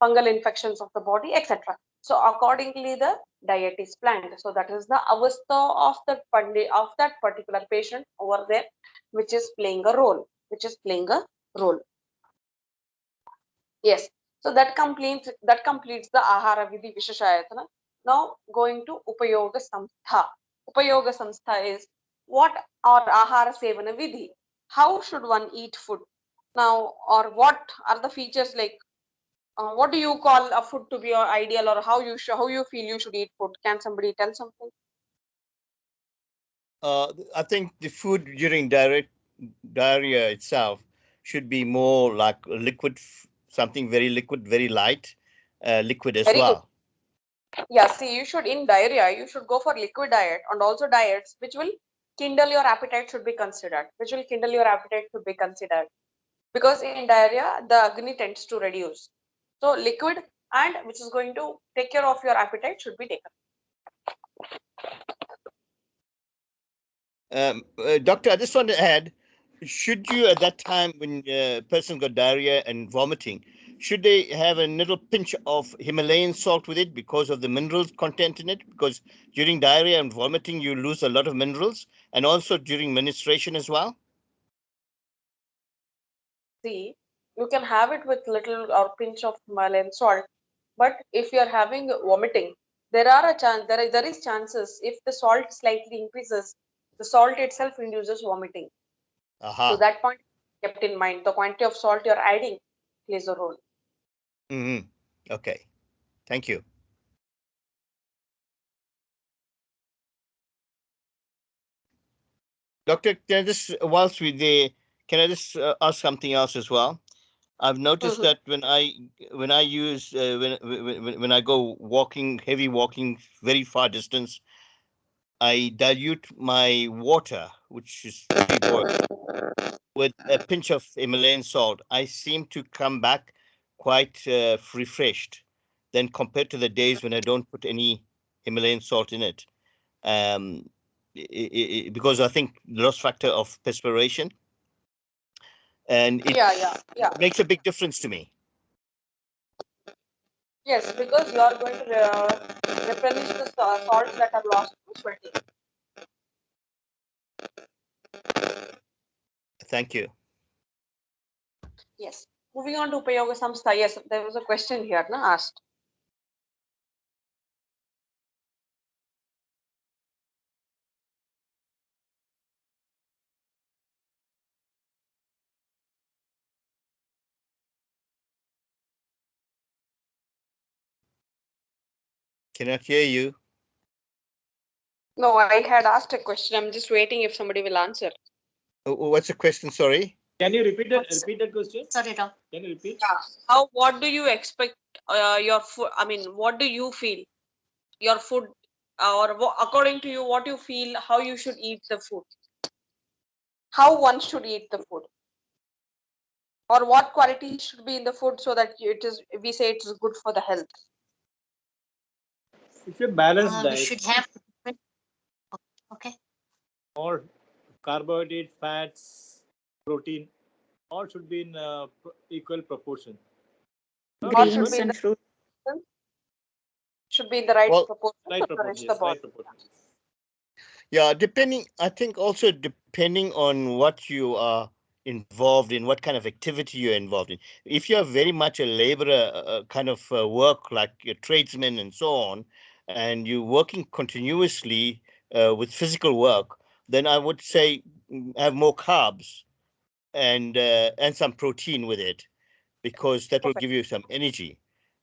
fungal infections of the body, etc. So accordingly, the diet is planned. So that is the avastha of that particular patient over there, which is playing a role. Yes. So that completes the Ahara Vidhi Visheshayatana. Now going to Upayoga Samstha. Upayoga Samstha is what are Ahara Sevana Vidhi? How should one eat food? Now, or what are the features like? What do you call a food to be your ideal, or how you feel you should eat food? Can somebody tell something? I think the food during diarrhea itself should be more like liquid, something very liquid, very light, liquid as Very good. well. Yeah, see, you should, in diarrhea, you should go for liquid diet, and also diets which will kindle your appetite should be considered. Because in diarrhea, the agni tends to reduce. So liquid and which is going to take care of your appetite should be taken. Doctor, I just want to add, should you at that time when a person got diarrhea and vomiting, should they have a little pinch of Himalayan salt with it because of the minerals content in it? Because during diarrhea and vomiting, you lose a lot of minerals, and also during menstruation as well. See, you can have it with little or pinch of Himalayan salt, but if you are having vomiting, there is chances if the salt slightly increases, the salt itself induces vomiting. So Aha. that point kept in mind. The quantity of salt you are adding plays a role. Mm-hmm. Okay. Thank you. Doctor, can I just, whilst we're there, can I just ask something else as well? I've noticed that when I use when I go walking, heavy walking, very far distance, I dilute my water, which is pre-boiled, with a pinch of Himalayan salt. I seem to come back quite refreshed than compared to the days when I don't put any Himalayan salt in it. Um, because I think loss factor of perspiration, and it makes a big difference to me. Yes, because you are going to replenish the salts that are lost through sweating. Thank you. Yes. Moving on to Upayoga Samstha. Yes, there was a question here asked. Cannot hear you. No, I had asked a question. I'm just waiting if somebody will answer. What's the question? Sorry. Can you repeat that question? Sorry, Doc. Can you repeat? What do you expect your food? I mean, what do you feel your food, or according to you, what you feel how you should eat the food? How one should eat the food, or what qualities should be in the food so that we say it is good for the health? It's a balanced We diet. should have. Okay. All carbohydrate, fats, protein, all should be in equal proportion. Not Or should Greens be in and the fruit. right Well, proportion right to nourish proportion. the Yes, body. right proportion. yeah, I think also depending on what you are involved in, what kind of activity you're involved in. If you're very much a laborer kind of work, like a tradesman and so on, and you're working continuously with physical work, then I would say have more carbs and some protein with it, because that will Perfect. give you some energy.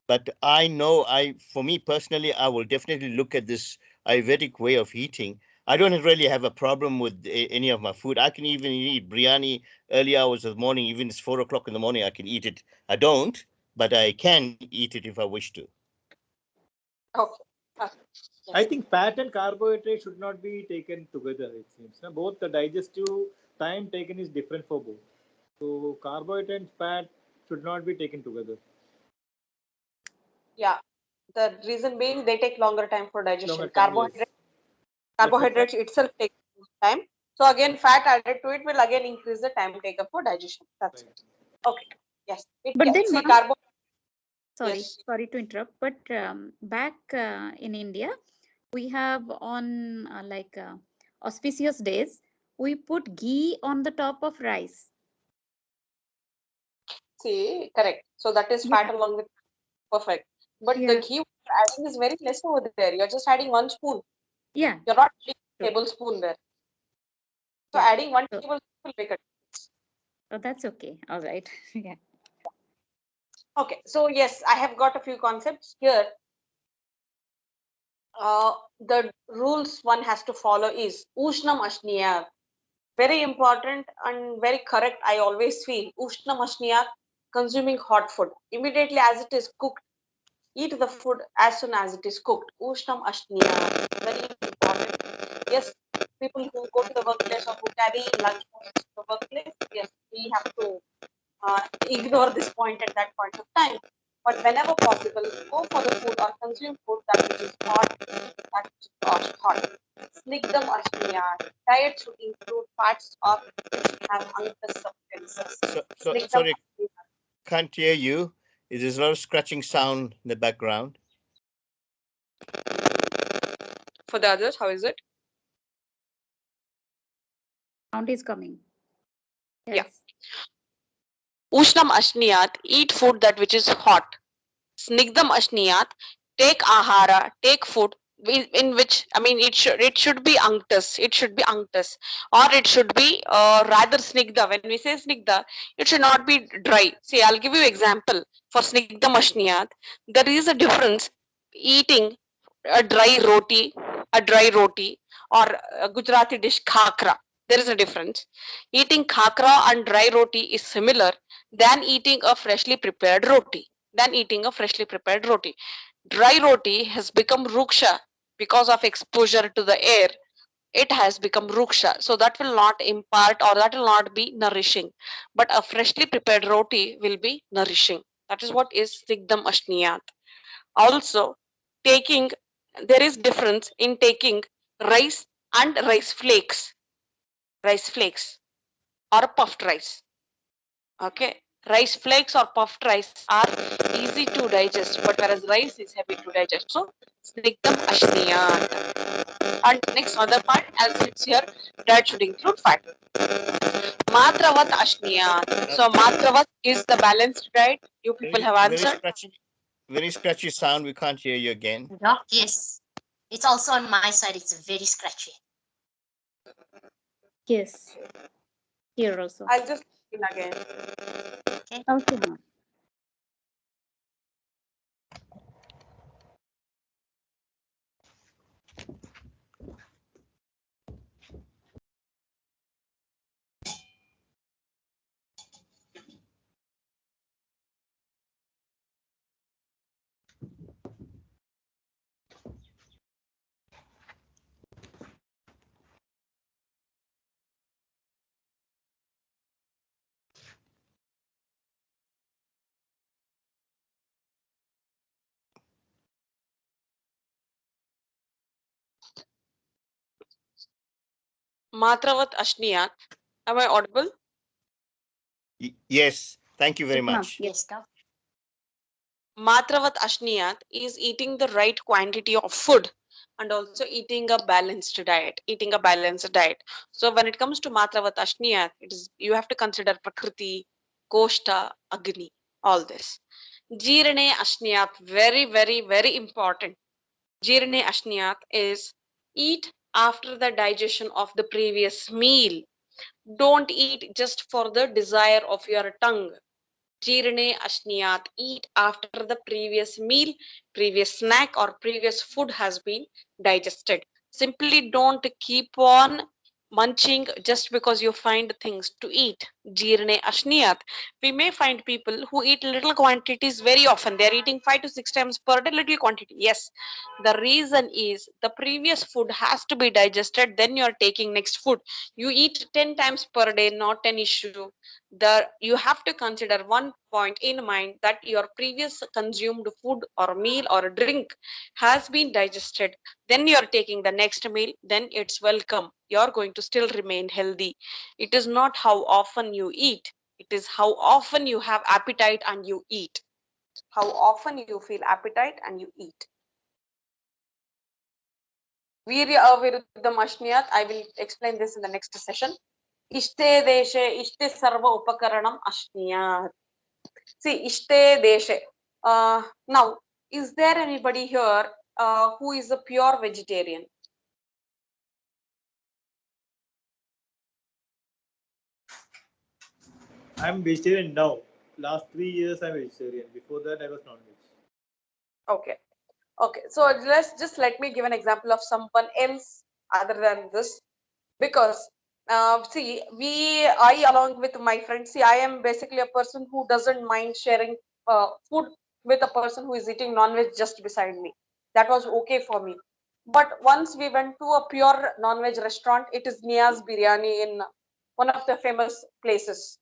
But I know, for me personally, I will definitely look at this Ayurvedic way of eating. I don't really have a problem with any of my food. I can even eat biryani early hours of the morning, even it's 4 o'clock in the morning. I can eat it. I don't, but I can eat it if I wish to. Okay. Perfect. I Yes. think fat and carbohydrate should not be taken together. It seems both the digestive time taken is different for both. So carbohydrate and fat should not be taken together. Yeah. The reason being they take longer time for Longer digestion. time, yes. Yes, so fat, Carbohydrates itself take time. So again, fat added to it will again increase the time taken for digestion. That's right. it. Okay. Yes. But then See, Mom, yes. sorry to interrupt, but back in India, we have on auspicious days, we put ghee on the top of rice. See, correct. So that is Yeah, fat along with perfect. But the yeah, ghee you're adding is very less over there. You're just adding 1 spoon. yeah, You're not adding a true. tablespoon there. So Yeah. adding one So, tablespoon will make a oh, that's okay. All right. Yeah. okay. So yes, I have got a few concepts here. The rules one has to follow is Ushnam Ashniyat. Very important and very correct. I always feel Ushnam Ashniyat, consuming hot food immediately as it is cooked. Eat the food as soon as it is cooked. Ushnam Ashniyat. Very important. Yes, people who go to the workplace or who carry lunch boxes to the workplace, yes, we have to ignore this point at that point of time. But whenever possible, go for the food or consume food that which is hot, that which is hot. Snigdam Ashniyat. Diet should include fats or it should have unctuous substances. Snigdam Sorry, can't hear you. There's a lot of scratching sound in the background. for the others, how is it? Sound is coming. Yeah. Yes. Ushnam Ashniyat. Eat food that which is hot. Snigdam Ashniyat, take ahara, take food in which it should be unctus. It should be unctus, or it should be rather snigdha. When we say snigdha, it should not be dry. See, I'll give you example for snigdam ashniyat. There is a difference eating a dry roti, or a Gujarati dish khakra. There is a difference. Eating khakra and dry roti is similar than eating a freshly prepared roti Dry roti has become ruksha because of exposure to the air. It has become ruksha, so that will not impart or that will not be nourishing. But a freshly prepared roti will be nourishing. That is what is Sigdam Ashniyat. Also, taking there is difference in taking rice and rice flakes or puffed rice. Okay, rice flakes or puffed rice are easy to digest, but whereas rice is heavy to digest. So, snigdam ashniyat. And next, other part, as it's here, diet should include fat. Matravat ashniyat. So, matravat is the balanced diet. You people have answered. Very scratchy sound. We can't hear you again. Yes. It's also on my side. It's very scratchy. Yes. Here also. I'll just begin again. Okay. Okay, Mom. Matravat ashniyat. Am I audible? Yes. Thank you very Yes, Mom. much. Yes. Yes, now. Matravat ashniyat is eating the right quantity of food and also eating a balanced diet. So when it comes to matravat ashniyat, it is you have to consider prakriti, koshta, agni, all this. Jirane ashniyat, very, very, very important. Jirne Ashniyat is eat after the digestion of the previous meal. Don't eat just for the desire of your tongue. Jirne Ashniyat, eat after the previous meal, previous snack, or previous food has been digested. Simply don't keep on munching just because you find things to eat. Jirne Ashniyat. We may find people who eat little quantities very often. They are eating 5 to 6 times per day, little quantity. Yes, the reason is the previous food has to be digested, then you are taking next food. You eat 10 times per day, not an issue. You have to consider one point in mind, that your previous consumed food or meal or drink has been digested, then you are taking the next meal, then it's welcome, you're going to still remain healthy. It is not how often you eat, it is how often you have appetite and you eat, how often you feel appetite and you eat. Virya aviruddham ashniyat, I will explain this in the next session. Ishte deshe ishte sarva upakaranam ashniyat. See, ishte deshe. Now, is there anybody here who is a pure vegetarian? I'm vegetarian now. Last 3 years I'm vegetarian. Before that I was non-veg. Okay. Okay. So let me give an example of someone else other than this, because see, I along with my friends, see, I am basically a person who doesn't mind sharing food with a person who is eating non-veg just beside me. That was okay for me. But once we went to a pure non-veg restaurant, it is Nia's Biryani in one of the famous places.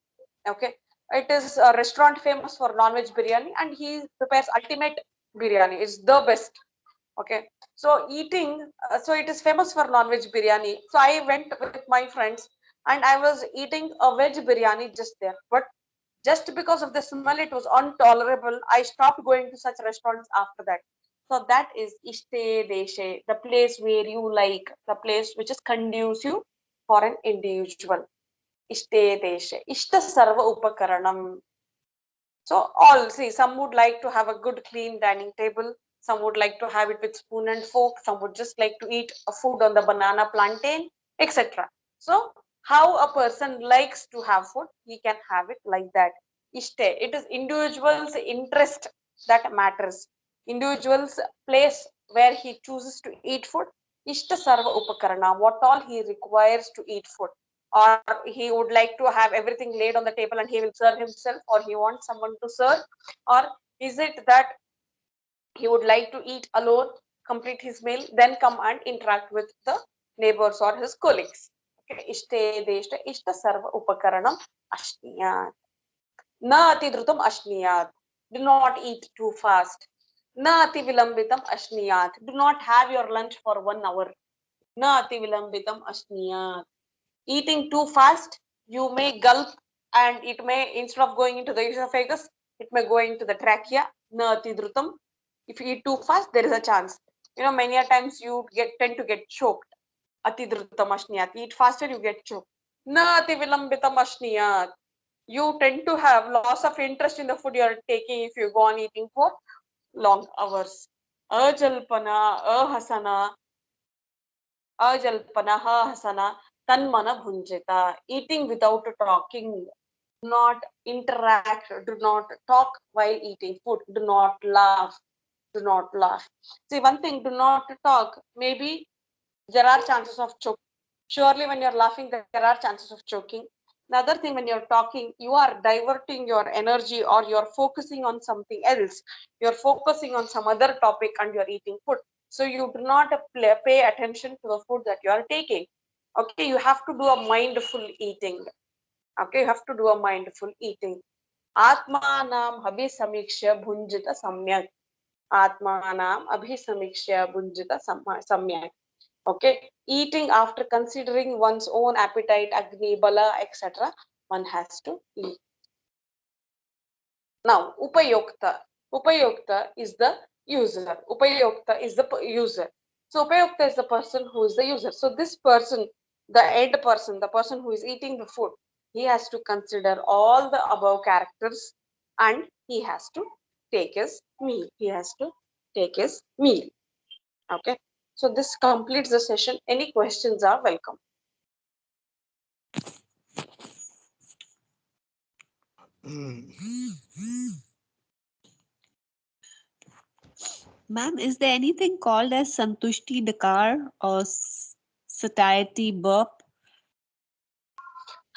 Okay, it is a restaurant famous for non-veg biryani, and he prepares ultimate biryani. It's the best. Okay, so so it is famous for non-veg biryani. So I went with my friends and I was eating a veg biryani just there. But just because of the smell, it was intolerable. I stopped going to such restaurants after that. So that is Ishte Deshe, the place where you like, the place which is conducive for an individual. Ishte Deshe, Ishta Sarva Upakaranam. So all, see, some would like to have a good clean dining table. Some would like to have it with spoon and fork. Some would just like to eat a food on the banana plantain, etc. So how a person likes to have food, he can have it like that. Ishte, it is individual's interest that matters. Individual's place where he chooses to eat food. Ishta sarva upakarana, what all he requires to eat food. Or he would like to have everything laid on the table and he will serve himself, or he wants someone to serve, or is it that he would like to eat alone, complete his meal, then come and interact with the neighbors or his colleagues. Okay, ishte deshte ishta sarva upakaranam ashniyat. Na ati dhrutam ashniyat. Do not eat too fast. Na ati vilambitam ashniyat. Do not have your lunch for 1 hour. Na ati vilambitam ashniyat. Eating too fast, you may gulp, and it may, instead of going into the esophagus, it may go into the trachea. Nati drutam. If you eat too fast, there is a chance. Many a times you tend to get choked. Ati drutam ashniyat. Eat faster, you get choked. Nati vilambitam ashniyat. You tend to have loss of interest in the food you are taking if you go on eating for long hours. Ajalpana, ahasana, ajalpana, hasana, tanmana bhunjita. Eating without talking. Do not interact. Do not talk while eating food. Do not laugh. Do not laugh. See, one thing, do not talk. Maybe there are chances of choking. Surely, when you're laughing, there are chances of choking. Another thing, when you're talking, you are diverting your energy, or you're focusing on something else. You're focusing on some other topic and you're eating food. So you do not pay attention to the food that you are taking. Okay, you have to do a mindful eating. Okay, you have to do a mindful eating. Atmanam abhisamiksha bhunjita samyak. Atmanam abhisamiksha bhunjita samyak. Okay, eating after considering one's own appetite, agni, bala, etc. One has to eat. Now, upayokta. Upayokta is the user. Upayokta is the user. So, upayokta is the person who is the user. So, this person, the end person, the person who is eating the food, he has to consider all the above characters, and he has to take his meal. He has to take his meal. Okay. So this completes the session. Any questions are welcome. Ma'am, is there anything called as Santushti Dakar or satiety burp?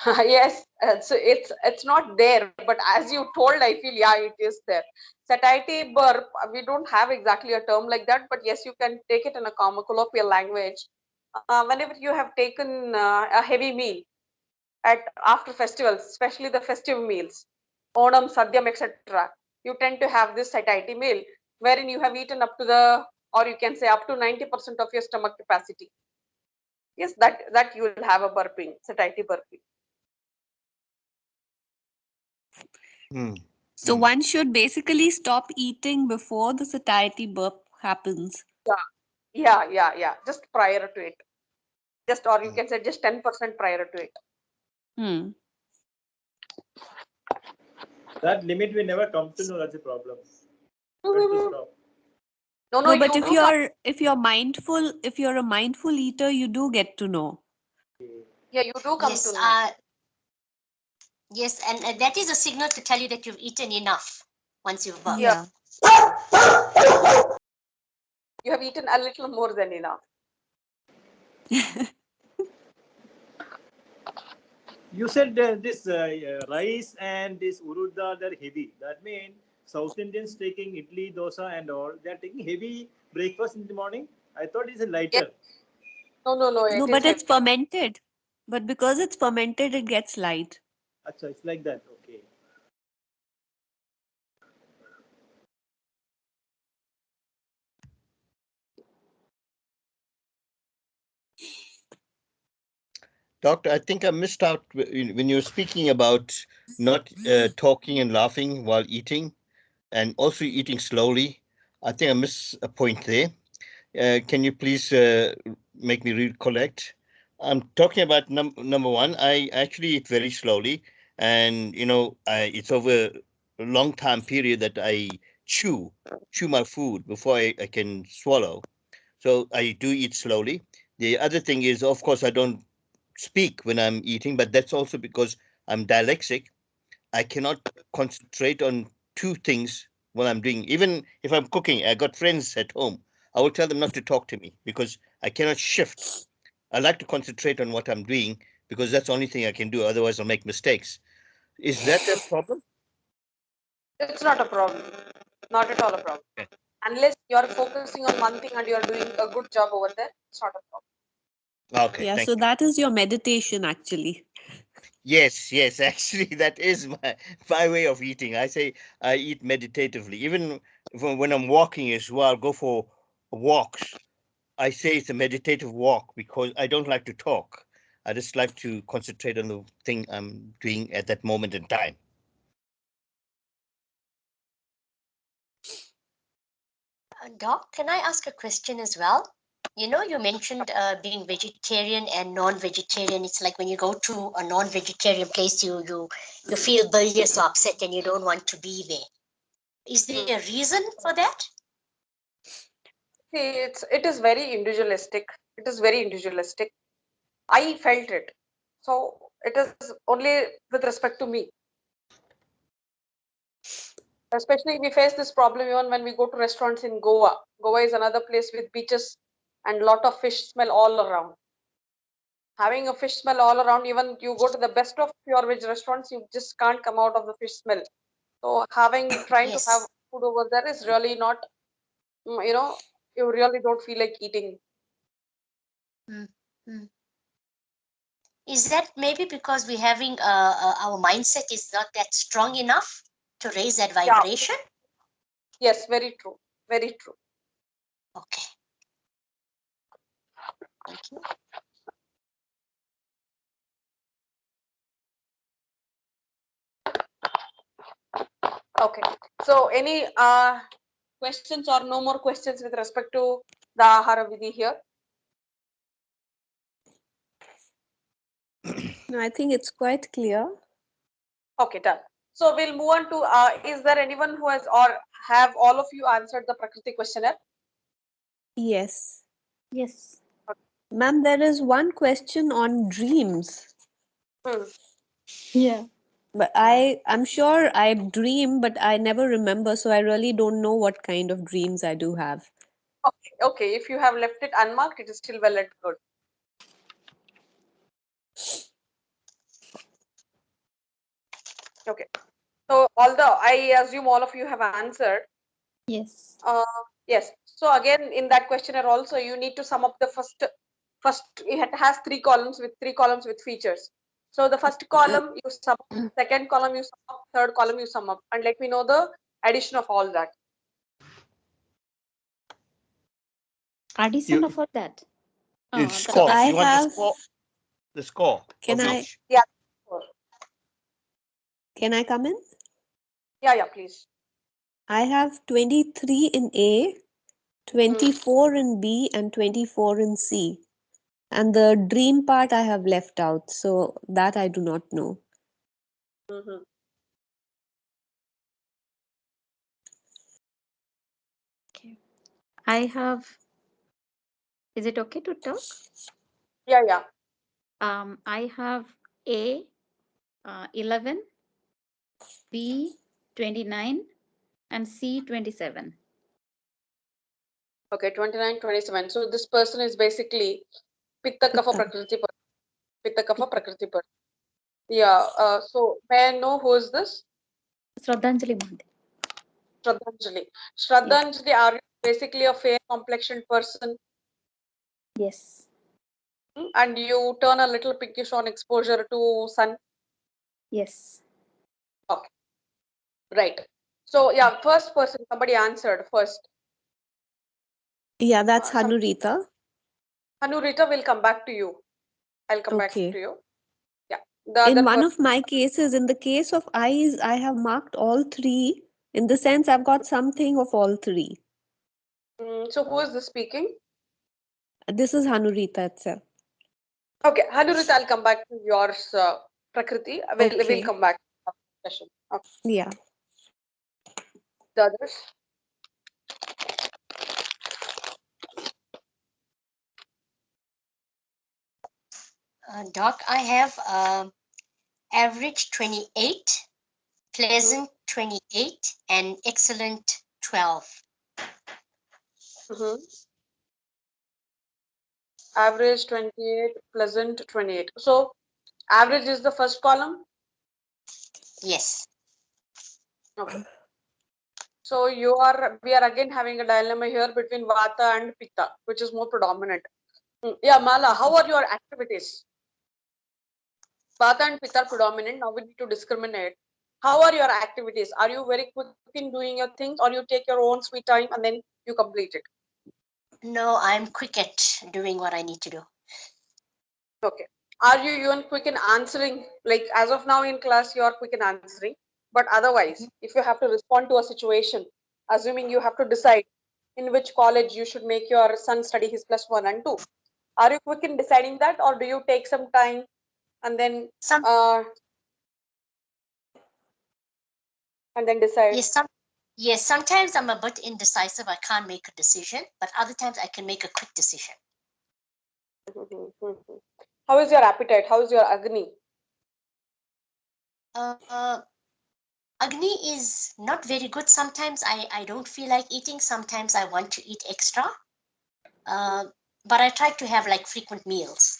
Yes, so it's not there, but as you told, I feel yeah, it is there. Satiety burp, we don't have exactly a term like that, but yes, you can take it in a common colloquial language. Whenever you have taken a heavy meal at after festivals, especially the festive meals, Onam, Sadhyam, etc., you tend to have this satiety meal wherein you have eaten up to the, or you can say up to 90% of your stomach capacity. Yes, that you will have a burping, satiety burping. So one should basically stop eating before the satiety burp happens. Yeah. Just prior to it. Just, or you can say just 10% prior to it. Hmm. That limit we never come to know. That's a problem. When to stop. No, No, you but do come. if you're mindful, if you're a mindful eater, you do get to know. Yeah, you do come Yes, to know. yes, and that is a signal to tell you that you've eaten enough once you've burped. Yeah, Yeah. you have eaten a little more than enough. You said this rice and this urud dal, they're heavy. That means South Indians taking idli, dosa, and all. They're taking heavy breakfast in the morning. I thought it's a Yes. lighter. No, No, it but is it's heavy. fermented. But because it's fermented, it gets light. Acha, it's like that. Okay. Doctor, I think I missed out when you were speaking about not talking and laughing while eating and also eating slowly. I think I missed a point there. Can you please make me recollect? I'm talking about number one. I actually eat very slowly, and it's over a long time period that I chew my food before I can swallow. So I do eat slowly. The other thing is, of course, I don't speak when I'm eating, but that's also because I'm dyslexic. I cannot concentrate on two things while I'm doing. Even if I'm cooking, I got friends at home. I will tell them not to talk to me because I cannot shift. I like to concentrate on what I'm doing because that's the only thing I can do. Otherwise, I'll make mistakes. Is that a problem? It's not a problem. Not at all a problem. Okay. Unless you are focusing on one thing and you are doing a good job over there, it's not a problem. Okay, Yeah, thank so you. that is your meditation actually. Yes. Actually, that is my way of eating. I say I eat meditatively. Even when I'm walking as well, I'll go for walks. I say it's a meditative walk because I don't like to talk. I just like to concentrate on the thing I'm doing at that moment in time. Doc, can I ask a question as well? You mentioned being vegetarian and non-vegetarian. It's like when you go to a non-vegetarian place, you feel bilious or upset, and you don't want to be there. Is there a reason for that? See, it is very individualistic. It is very individualistic. I felt it. So it is only with respect to me. Especially we face this problem even when we go to restaurants in Goa. Goa is another place with beaches and lot of fish smell all around. Having a fish smell all around, even you go to the best of pure veg restaurants, you just can't come out of the fish smell. So trying to have Yes. food over there is really not, you really don't feel like eating. Mm, mm. Is that maybe because we're having our mindset is not that strong enough to raise that Yeah, vibration? yes, very true. Very true. Okay, thank you. Okay. So any questions or no more questions with respect to the Ahara Vidhi here? No, I think it's quite clear. Okay, done. So we'll move on to, is there anyone who has or have all of you answered the Prakriti questionnaire? Yes. Yes. Ma'am, there is one question on dreams. Yeah. But I'm sure I dream, but I never remember, so I really don't know what kind of dreams I do have. Okay. If you have left it unmarked, it is still well and good. Okay. So although I assume all of you have answered, Yes. yes. So again, in that questionnaire also, you need to sum up the first. It has three columns with features. So the first column you sum up, second column you sum up, third column you sum up, and let me know the addition of all that. Addition You, of all that. you The score. I You want first. the have, score? The score can of I each. Yeah. can I come in? Yeah. Please. I have 23 in A, 24 in B, and 24 in C. And the dream part I have left out, so that I do not know. Mm-hmm. Okay. I have. Is it okay to talk? Yeah. I have A 11, B 29, and C 27. Okay. 29, 27. So this person is basically Pitta Kapha Pitta. Prakriti person. Pitta Kapha Prakriti person. Yeah. So may I know who is this? Shraddhanjali Mahdi. Shraddhanjali. Yes. Shraddhanjali, are you basically a fair complexioned person? Yes. And you turn a little pinkish on exposure to sun? Yes. Okay. Right. So yeah, first person, somebody answered first. Yeah, that's Some Hanurita. Hanurita will come back to you. I'll come back Okay. to you. Yeah. The In other one person. of my cases, in the case of eyes, I have marked all three. In the sense, I've got something of all three. So who is this speaking? This is Hanurita itself. Okay, Hanurita, I'll come back to yours, Prakriti. We'll Okay. come back to the session. Okay. Yeah. The others. Doc, I have average 28, pleasant 28, and excellent 12. Mm-hmm. Average 28, pleasant 28. So average is the first column. Yes. Okay. So we are again having a dilemma here between Vata and Pitta, which is more predominant. Yeah, Mala, how are your activities? Vata and Pitta are predominant. Now we need to discriminate. How are your activities? Are you very quick in doing your things, or you take your own sweet time and then you complete it? No, I'm quick at doing what I need to do. Okay. Are you even quick in answering? Like as of now in class, you are quick in answering. But otherwise, if you have to respond to a situation, assuming you have to decide in which college you should make your son study his plus one and two, are you quick in deciding that, or do you take some time and then Some uh, decide? yes, sometimes I'm a bit indecisive. I can't make a decision, but other times I can make a quick decision. How is your appetite? How is your Agni? Uh, Agni is not very good. Sometimes I don't feel like eating. Sometimes I want to eat extra. Uh, but I try to have like frequent meals.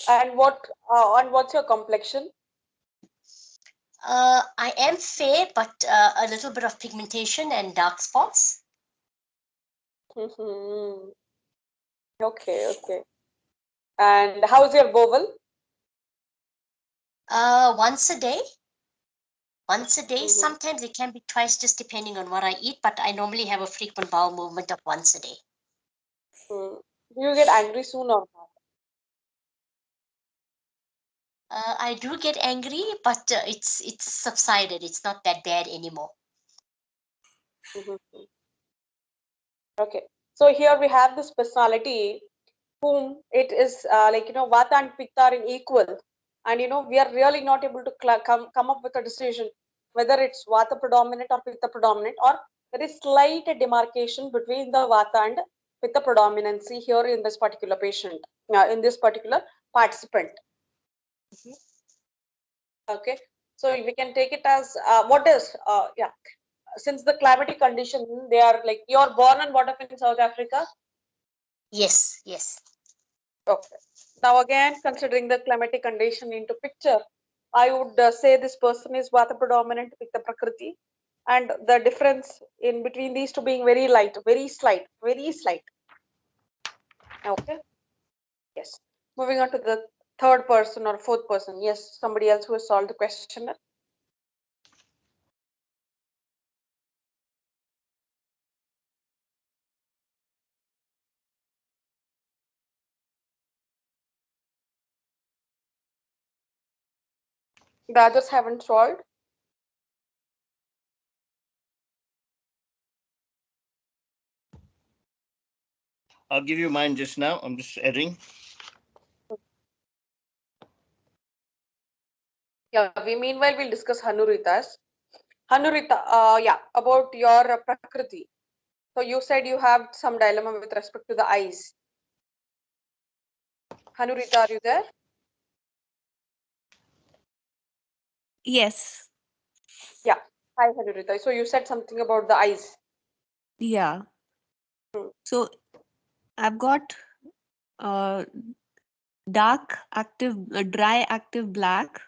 And what's your complexion? I am fair, but a little bit of pigmentation and dark spots. Okay. And how's your bowel? Once a day. Once a day. Sometimes it can be twice, just depending on what I eat. But I normally have a frequent bowel movement of once a day. Do you get angry soon or not? I do get angry, but it's subsided. It's not that bad anymore. Okay. So here we have this personality whom it is Vata and Pitta are in equal, and we are really not able to come up with a decision whether it's Vata predominant or Pitta predominant, or there is slight demarcation between the vata and pitta predominancy here in this particular patient, in this particular participant. Okay, so we can take it as what is yeah. Since the climatic condition, they are like, you're born and brought up in South Africa. Yes, yes. Okay. Now again, considering the climatic condition into picture, I would say this person is vata predominant with the prakriti, and the difference in between these two being very light, very slight, very slight. Okay. Yes. Moving on to the third person or fourth person. Yes, somebody else who has solved the question. The others haven't solved. I'll give you mine just now. I'm just adding. Yeah, meanwhile we'll discuss Hanuritas. Hanurita, yeah, about your prakriti. So you said you have some dilemma with respect to the eyes. Hanurita, are you there? Yes. Yeah. Hi, Hanurita. So you said something about the eyes. Yeah. So I've got dark active, dry active black,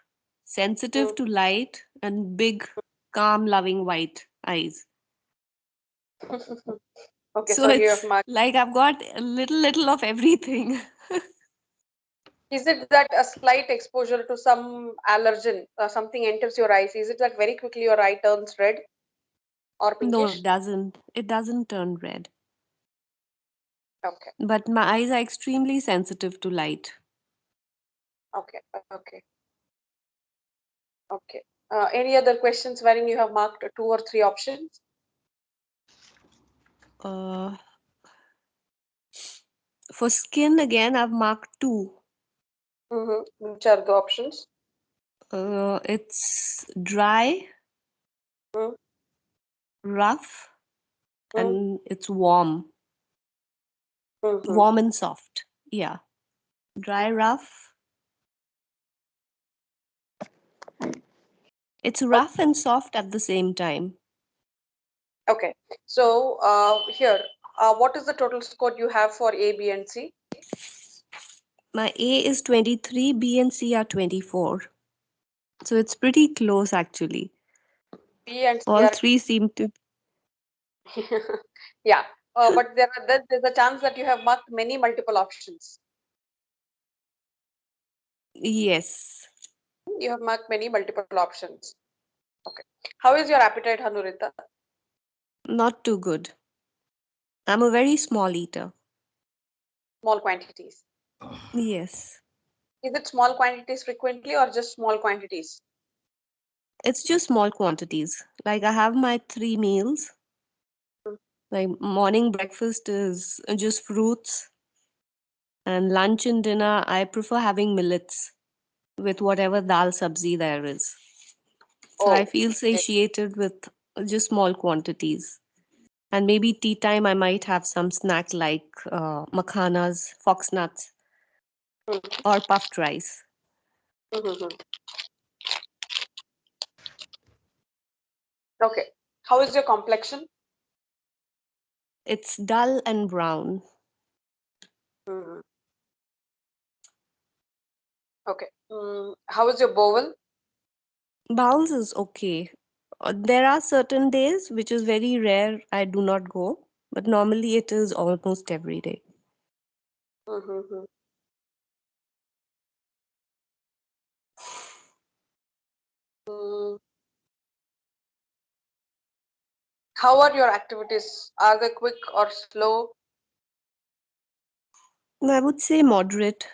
sensitive to light, and big, calm, loving white eyes. Okay, So so you have it's marked. like I've got a little of everything. Is it that a slight exposure to some allergen, something enters your eyes? Is it that very quickly your eye turns red or No, pinkish? it doesn't. It doesn't turn red. Okay, But my eyes are extremely sensitive to light. okay, okay, okay. Any other questions wherein you have marked 2 or 3 options? Uh, for skin, again, I've marked 2. Which are the options? It's dry, Mm, rough, mm, and it's warm. mhm. Warm and soft. Yeah. Dry, rough. It's rough and soft at the same time. Okay, so here, what is the total score you have for A, B, and C? My A is 23, B and C are 24. So it's pretty close actually. B and C All are three seem to. yeah, but there's a chance that you have marked many multiple options. Yes. You have marked many multiple options. Okay, how is your appetite, Hanurita? Not too good. I'm a very small eater. Small quantities. Yes. Is it small quantities frequently or just small quantities? It's just small quantities. Like I have my 3 meals. Like morning breakfast is just fruits, and lunch and dinner I prefer having millets with whatever dal sabzi there is. So I Oh, feel okay. satiated with just small quantities. And maybe tea time I might have some snack like makhanas, fox nuts, Mhm, or puffed rice. mhm. Okay, how is your complexion? It's dull and brown. Mhm. Okay, how is your bowel? Bowels is okay. There are certain days which is very rare I do not go, but normally it is almost every day. Mhm. Mm, How are your activities? Are they quick or slow? I would say moderate.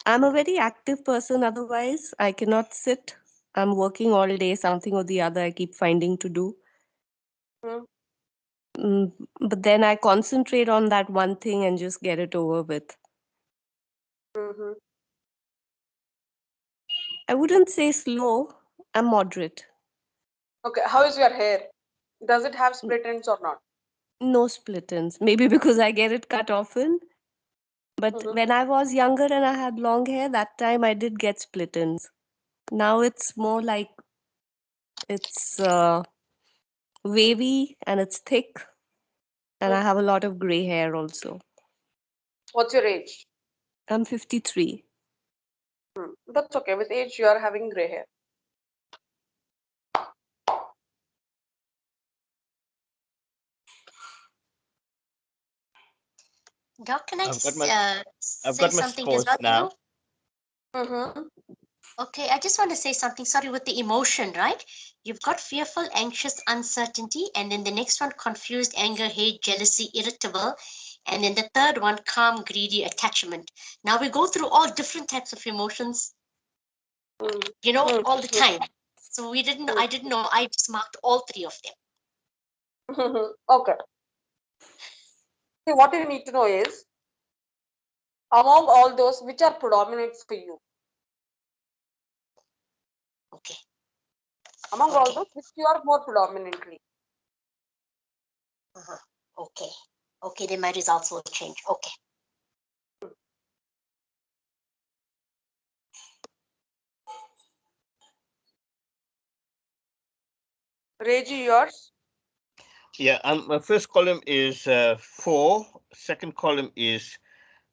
I'm a very active person, otherwise, I cannot sit. I'm working all day, something or the other I keep finding to do. Mm, But then I concentrate on that one thing and just get it over with. mhm. I wouldn't say slow, I'm moderate. Okay, how is your hair? Does it have split ends or not? No split ends. Maybe because I get it cut often. But when I was younger and I had long hair, that time I did get split ends. Now it's more like it's wavy and it's thick, and I have a lot of gray hair also. What's your age? I'm 53. That's okay. With age, you are having gray hair. Doc, can I I've got just my I've say got my something as scores well? now. Okay, I just want to say something. Sorry, with the emotion, right? You've got fearful, anxious, uncertainty, and then the next one, confused, anger, hate, jealousy, irritable, and then the third one, calm, greedy, attachment. Now we go through all different types of emotions, all the time. So I didn't know. I just marked all three of them. Okay. See, what you need to know is, among all those, which are predominant for you? Okay. Among all those, which you are more predominantly? Okay. Okay, then my results will change. Okay. Reji, yours? Yeah, my first column is 4, second column is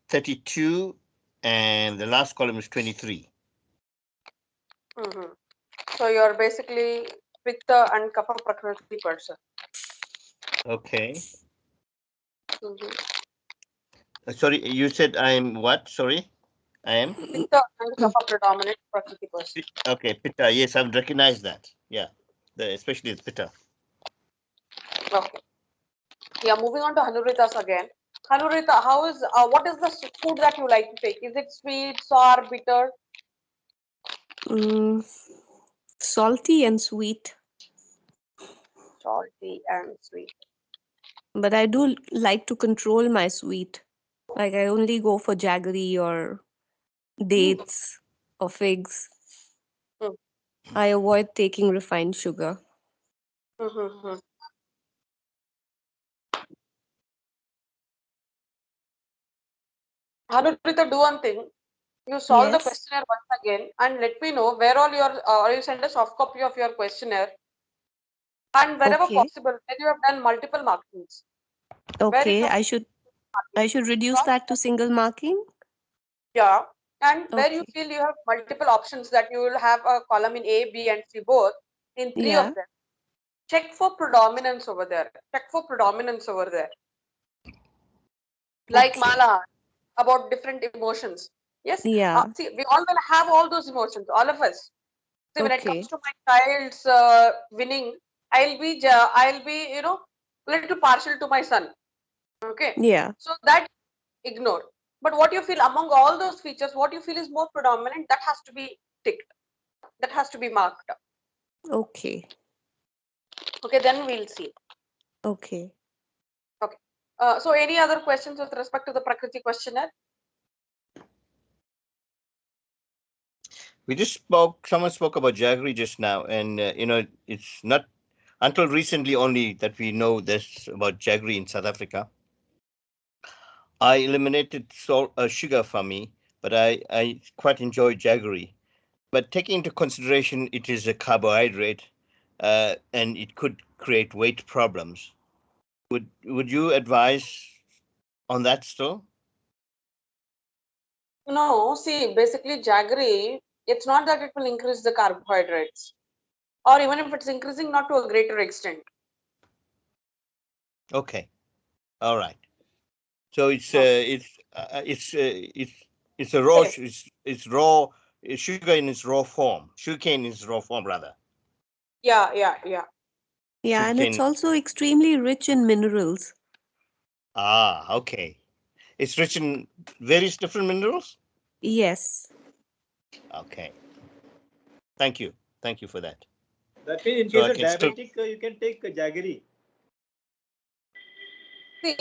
32, and the last column is 23. So you're basically Pitta and Kapha Prakriti person. Okay. Sorry, you said I'm what? Sorry, I am Pitta and Kapha predominant Prakriti person. Okay, Pitta. Yes, I've recognized that. Yeah, especially the Pitta. Okay. Yeah, moving on to Hanuritas again. Hanurita, what is the food that you like to take? Is it sweet, sour, bitter? Salty and sweet. Salty and sweet. But I do like to control my sweet. Like I only go for jaggery or dates or figs. I avoid taking refined sugar. Hanurita, do one thing. You solve the Yes. questionnaire once again and let me know where all your, or you send a soft copy of your questionnaire. And wherever Okay. possible, where you have done multiple markings. Where Okay. you I should reduce that to single marking. Yeah, and where you Okay. feel you have multiple options that you will have a column in A, B, and C both. In three of Yeah. them, check for predominance over there. Check for predominance over there. Like Okay. Mala, about different emotions. Yes. Yeah. See, we all will have all those emotions, all of us. See, when it Okay. comes to my child's winning, I'll be, little partial to my son. Okay. Yeah. So that ignore. But what you feel among all those features, what you feel is more predominant, that has to be ticked. That has to be marked up. Okay. Okay, then we'll see. Okay. Okay. So any other questions with respect to the Prakriti questionnaire? We just someone spoke about jaggery just now, and it's not until recently only that we know this about jaggery in South Africa. I eliminated sugar for me, but I quite enjoy jaggery. But taking into consideration it is a carbohydrate, and it could create weight problems. Would you advise on that still? No, see, basically jaggery, it's not that it will increase the carbohydrates, or even if it's increasing, not to a greater extent. Okay, all right. So it's a raw Okay. it's raw sugar in its raw form. Sugarcane in its raw form, rather. Yeah. Yeah, and it's Sugarcane. also extremely rich in minerals. Okay. It's rich in various different minerals. Yes. Okay. Thank you. Thank you for that. That means in So case I of can still. diabetic, you can take jaggery. See,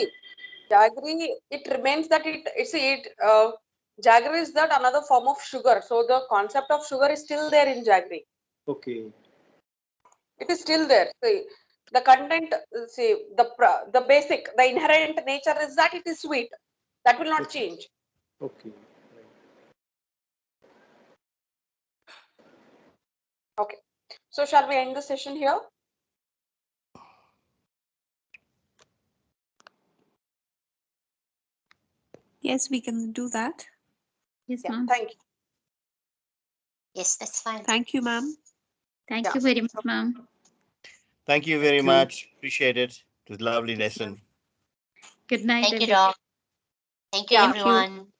jaggery, it remains that jaggery is that another form of sugar. So the concept of sugar is still there in jaggery. Okay. It is still there. See, The content, see, the basic, the inherent nature is that it is sweet. That will not change. Okay. Okay. So shall we end the session here? Yes, we can do that. Yes, Yeah. ma'am. Thank you. Yes, that's fine. Thank you, ma'am. Thank Yeah. you very much, ma'am. Thank you very you. much. Appreciate it. It was a lovely lesson. Good night, Thank you, everyone. Doc. Thank you, Yeah. Thank you. everyone.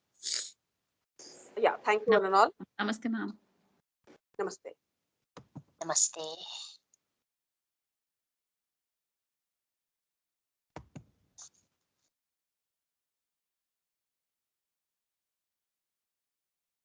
Yeah. Thank you, one and all. Namaste, ma'am. Namaste. Namaste.